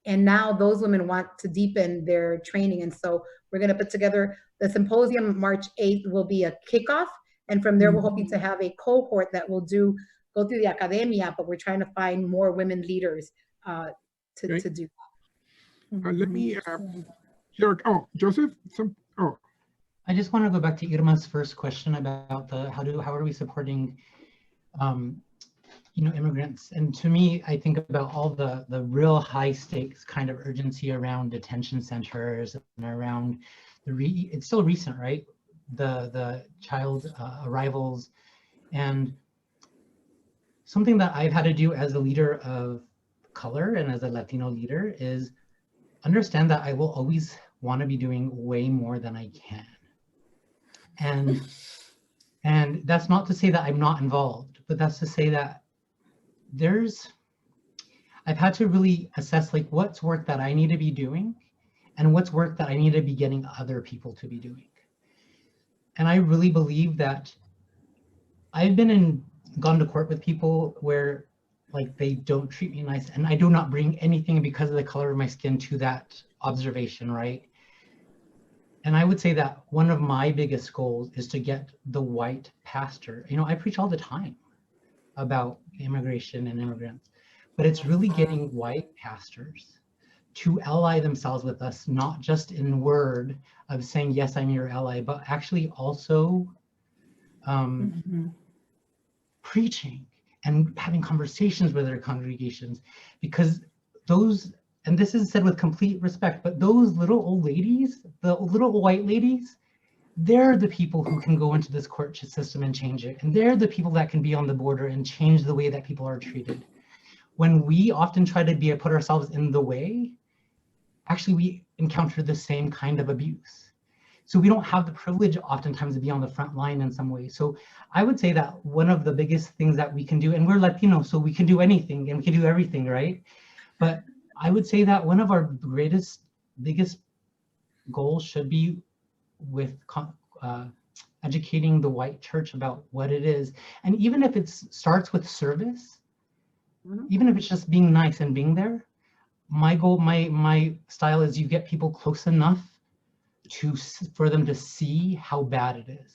And now those women want to deepen their training. And so we're going to put together the symposium. March 8th will be a kickoff. And from there, we're hoping to have a cohort that will go through the academia, but we're trying to find more women leaders to do that. Let me hear, Joseph, I just want to go back to Irma's first question about how are we supporting immigrants. And to me, I think about all the real high stakes kind of urgency around detention centers and around it's still recent, right? The child arrivals. And something that I've had to do as a leader of color and as a Latino leader is understand that I will always want to be doing way more than I can. And that's not to say that I'm not involved, but that's to say that I've had to really assess like what's work that I need to be doing and what's work that I need to be getting other people to be doing. And I really believe that I've gone to court with people where like they don't treat me nice, and I do not bring anything because of the color of my skin to that observation, right? And I would say that one of my biggest goals is to get the white pastor. I preach all the time about immigration and immigrants, but it's really getting white pastors to ally themselves with us, not just in word of saying, yes, I'm your ally, but actually also preaching and having conversations with their congregations, because those, and this is said with complete respect, but those little old ladies, the little white ladies, they're the people who can go into this court system and change it. And they're the people that can be on the border and change the way that people are treated. When we often try to put ourselves in the way, actually we encounter the same kind of abuse. So we don't have the privilege oftentimes to be on the front line in some way. So I would say that one of the biggest things that we can do, and we're Latino, so we can do anything and we can do everything, right? But I would say that one of our biggest goals should be with educating the white church about what it is. And even if it starts with service, even if it's just being nice and being there, my goal, my style is you get people close enough for them to see how bad it is.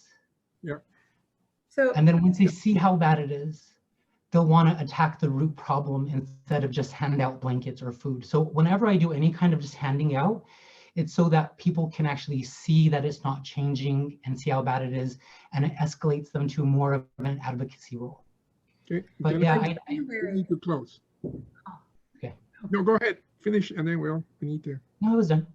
Yeah. So, and then once they see how bad it is, they'll want to attack the root problem instead of just hand out blankets or food. So whenever I do any kind of just handing out, it's so that people can actually see that it's not changing and see how bad it is, and it escalates them to more of an advocacy role. Okay. But Jennifer, yeah, we need to close. Okay. No, go ahead, finish, and then we need to. No, I was done.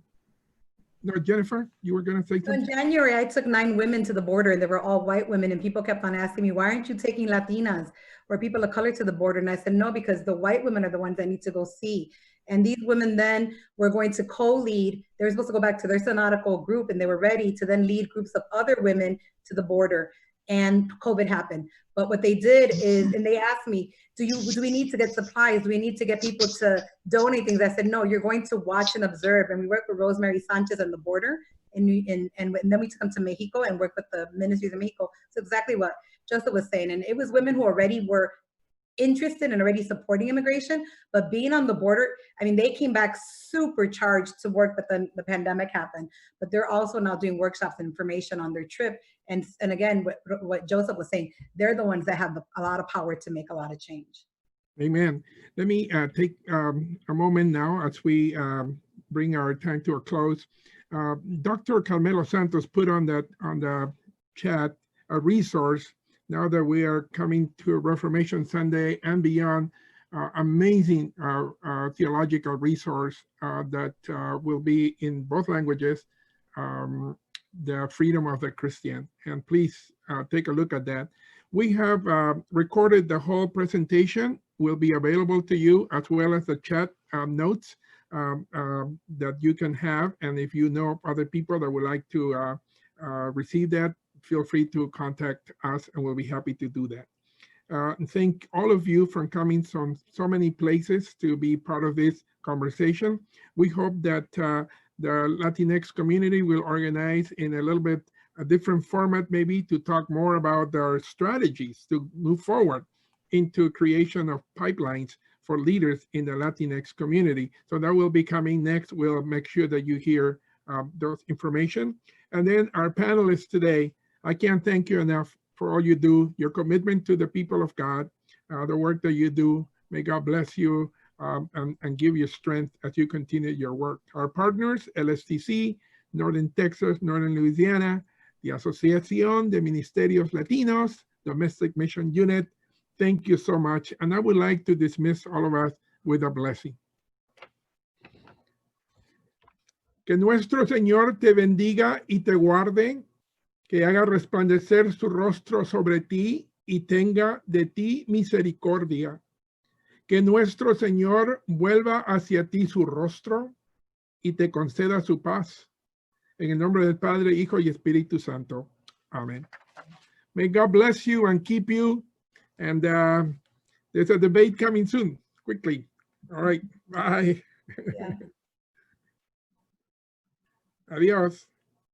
No, Jennifer, you were going to say so in something? January, I took 9 women to the border, and they were all white women, and people kept on asking me, why aren't you taking Latinas or people of color to the border? And I said, no, because the white women are the ones that need to go see. And these women then were going to co-lead. They were supposed to go back to their synodical group, and they were ready to then lead groups of other women to the border. And COVID happened. But what they did is, and they asked me, do we need to get supplies? Do we need to get people to donate things? I said, no, you're going to watch and observe. And we worked with Rosemary Sanchez on the border. And then we took them to Mexico and worked with the ministries in Mexico. So exactly what Joseph was saying. And it was women who already were interested and already supporting immigration, but being on the border, I mean, they came back supercharged to work, but then the pandemic happened. But they're also now doing workshops and information on their trip. And again, what Joseph was saying, they're the ones that have a lot of power to make a lot of change. Amen. Let me take a moment now as we bring our time to a close. Dr. Carmelo Santos put on the chat a resource. Now that we are coming to Reformation Sunday and beyond, amazing theological resource that will be in both languages, The Freedom of the Christian. And please take a look at that. We have recorded the whole presentation, will be available to you, as well as the chat notes that you can have. And if you know other people that would like to receive that, feel free to contact us and we'll be happy to do that. And thank all of you for coming from so many places to be part of this conversation. We hope that the Latinx community will organize in a little bit a different format, maybe to talk more about their strategies to move forward into creation of pipelines for leaders in the Latinx community. So that will be coming next. We'll make sure that you hear those information. And then our panelists today, I can't thank you enough for all you do, your commitment to the people of God, the work that you do. May God bless you and give you strength as you continue your work. Our partners, LSTC, Northern Texas, Northern Louisiana, the Asociación, the Ministerios Latinos, Domestic Mission Unit. thank you so much. And I would like to dismiss all of us with a blessing. Que nuestro Señor te bendiga y te guarde, que haga resplandecer su rostro sobre ti y tenga de ti misericordia. Que nuestro Señor vuelva hacia ti su rostro y te conceda su paz. En el nombre del Padre, Hijo y Espíritu Santo. Amen. May God bless you and keep you. And there's a debate coming soon, quickly. All right, bye. Yeah. Adiós.